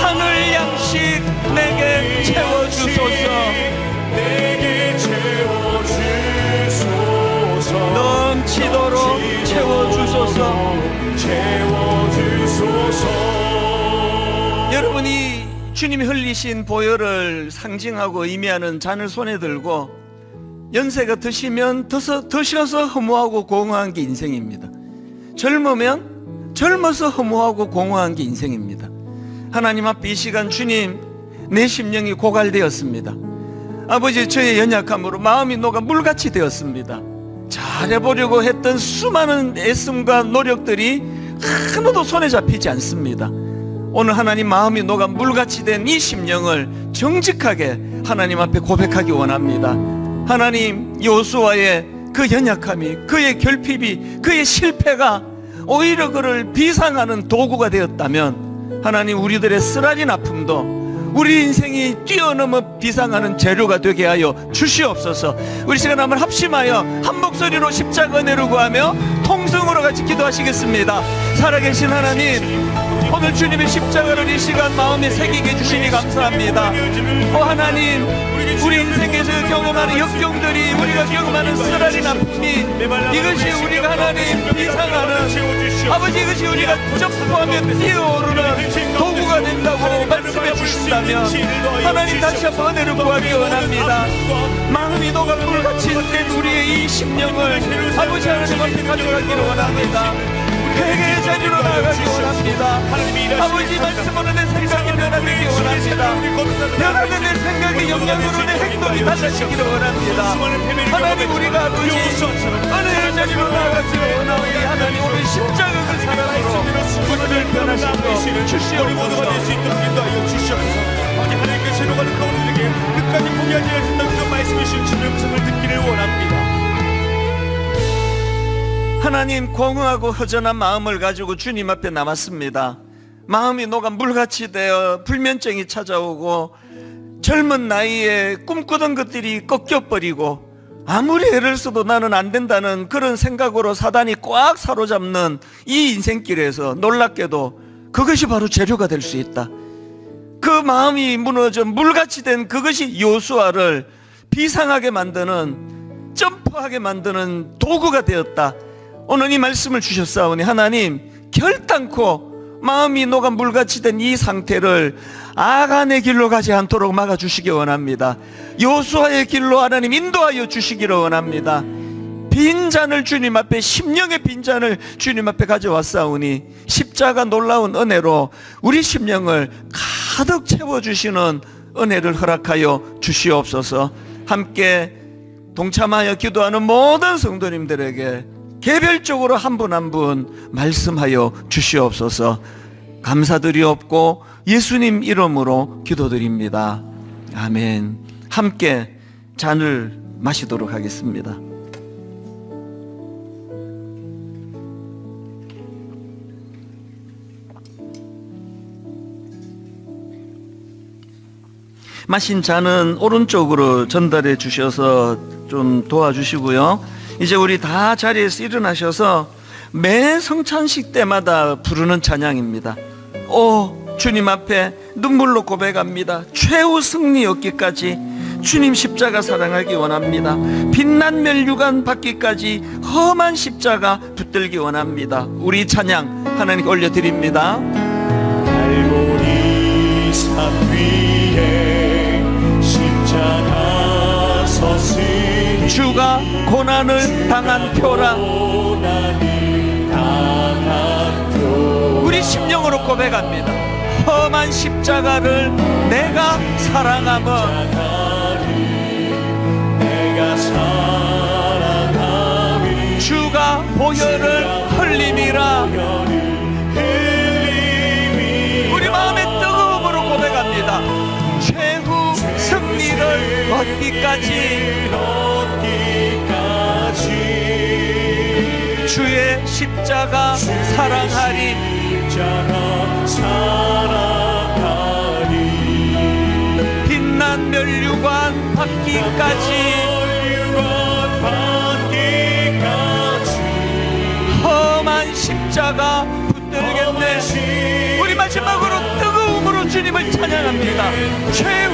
하늘 양식 내게 채워주소서. 내게 채워주소서. 넘치도록 채워주소서. 채워주소서. 여러분이 주님이 흘리신 보혈을 상징하고 의미하는 잔을 손에 들고 연세가 드시면 드셔서 허무하고 공허한 게 인생입니다. 젊으면 젊어서 허무하고 공허한 게 인생입니다. 하나님 앞에 이 시간 주님, 내 심령이 고갈되었습니다. 아버지, 저의 연약함으로 마음이 녹아 물같이 되었습니다. 잘해보려고 했던 수많은 애씀과 노력들이 하나도 손에 잡히지 않습니다. 오늘 하나님 마음이 녹아 물같이 된 이 심령을 정직하게 하나님 앞에 고백하기 원합니다. 하나님, 여호수아의 그 연약함이, 그의 결핍이, 그의 실패가 오히려 그를 비상하는 도구가 되었다면 하나님, 우리들의 쓰라린 아픔도 우리 인생이 뛰어넘어 비상하는 재료가 되게 하여 주시옵소서. 우리 시간 한번 합심하여 한 목소리로 십자가 은혜를 구하며 통성으로 같이 기도하시겠습니다. 살아계신 하나님, 오늘 주님의 십자가를 이 시간 마음에 새기게 해주시니 감사합니다. 하나님, 우리 인생에서 경험하는 역경들이, 우리가 경험하는 쓰라린 아픔이, 이것이 우리가 하나님 비상하는, 아버지, 이것이 우리가 점프하며 뛰어오르는 도구가 된다고 말씀해 주신다면 하나님, 다시 한번 은혜를 구하기 원합니다. 마음이 녹아 물같이 된 우리의 이 심령을 아버지 하나님 앞에 가져가기를 원합니다. 회개의 자리로 나아가기 원합니다. 아버지, 말씀으로 내 생각이 변화되기 원합니다. 변화된 내 생각의 영향으로 내 행동이 달라지기를 원합니다. 하나님, 우리가 아버지 은혜의 자리로 나아가기를 원하오니 하나님, 오늘 십자가의 사랑으로 우리를 변화시켜 주시옵소서. 아버지, 하나님께 새로가는 가운데에게 끝까지 포기하지 않는다는 그 말씀해 주신 주님의 음성을 듣기를 원합니다. 하나님, 공허하고 허전한 마음을 가지고 주님 앞에 남았습니다. 마음이 녹아 물같이 되어 불면증이 찾아오고 젊은 나이에 꿈꾸던 것들이 꺾여버리고 아무리 애를 써도 나는 안 된다는 그런 생각으로 사단이 꽉 사로잡는 이 인생길에서 놀랍게도 그것이 바로 재료가 될 수 있다. 그 마음이 무너져 물같이 된 그것이 여호수아를 비상하게 만드는, 점프하게 만드는 도구가 되었다. 오늘 이 말씀을 주셨사오니 하나님, 결단코 마음이 녹아 물같이 된 이 상태를 아간의 길로 가지 않도록 막아주시기 원합니다. 여호수아의 길로 하나님 인도하여 주시기를 원합니다. 빈잔을 주님 앞에, 심령의 빈잔을 주님 앞에 가져왔사오니 십자가 놀라운 은혜로 우리 심령을 가득 채워주시는 은혜를 허락하여 주시옵소서. 함께 동참하여 기도하는 모든 성도님들에게 개별적으로 한 분 한 분 말씀하여 주시옵소서. 감사드리옵고 예수님 이름으로 기도드립니다. 아멘. 함께 잔을 마시도록 하겠습니다. 마신 잔은 오른쪽으로 전달해 주셔서 좀 도와주시고요. 이제 우리 다 자리에서 일어나셔서 매 성찬식 때마다 부르는 찬양입니다. 오 주님 앞에 눈물로 고백합니다. 최후 승리 얻기까지 주님 십자가 사랑하기 원합니다. 빛난 멸류관 받기까지 험한 십자가 붙들기 원합니다. 우리 찬양 하나님께 올려드립니다. 갈보리 산 위에 십자가 섰으니 주가 고난을 당한 표라. 고난을 당한 표 우리 심령으로 고백합니다. 험한 십자가를 내가 사랑함은 내가 사랑하리 주가 보혈을 흘림이라. 우리 마음의 뜨거움으로 고백합니다. 최후 승리를 얻기까지 주의 십자가 사랑하리. 빛난 멸류관 받기까지 험한 십자가 붙들겠네. 우리 마지막으로 뜨거움으로 주님을 찬양합니다. 최후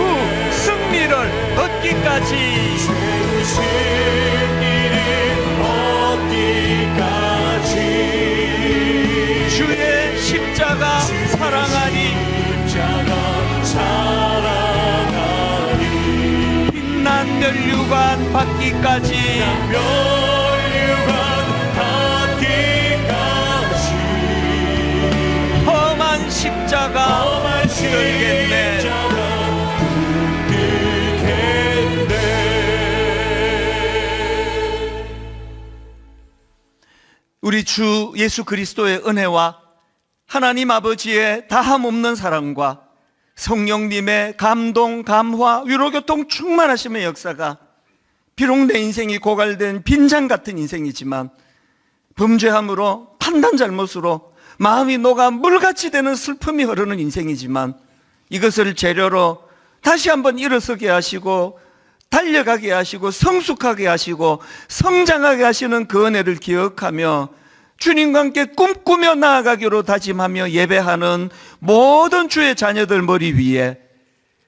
승리를 얻기까지. 주의 십자가 사랑하니 빛난 멸류관 받기까지. 험한 십자가 붙들겠네. 우리 주 예수 그리스도의 은혜와 하나님 아버지의 다함없는 사랑과 성령님의 감동, 감화, 위로교통 충만하심의 역사가 비록 내 인생이 고갈된 빈장 같은 인생이지만 범죄함으로 판단 잘못으로 마음이 녹아 물같이 되는 슬픔이 흐르는 인생이지만 이것을 재료로 다시 한번 일어서게 하시고 달려가게 하시고 성숙하게 하시고 성장하게 하시는 그 은혜를 기억하며 주님과 함께 꿈꾸며 나아가기로 다짐하며 예배하는 모든 주의 자녀들 머리 위에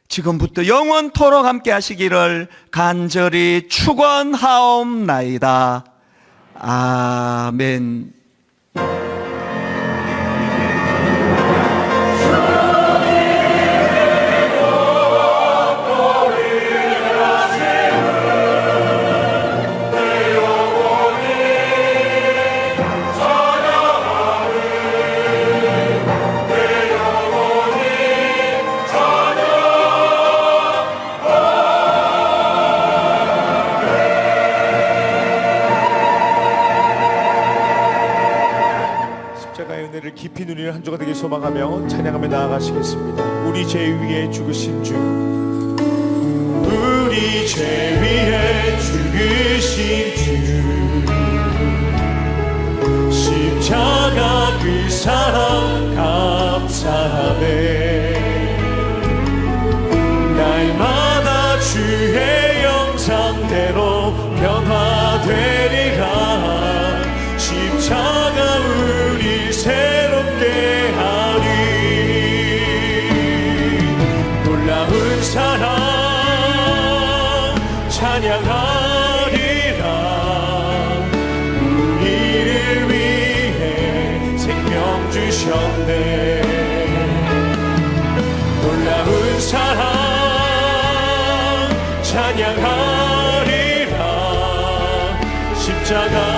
지금부터 영원토록 함께 하시기를 간절히 축원하옵나이다. 아멘. 십자가의 은혜를 깊이 누리는 한 주가 되길 소망하며 찬양하며 나아가시겠습니다. 우리 죄 위에 죽으신 주, 우리 죄 위에 죽으신 주, 십자가 그 사랑 감사하네. 날마다 주의 영상대로 변화되리라. 십자가 우리 새롭게 하리. 놀라운 사랑 찬양하리라. 우리를 위해 생명 주셨네. 놀라운 사랑 찬양하리라. 십자가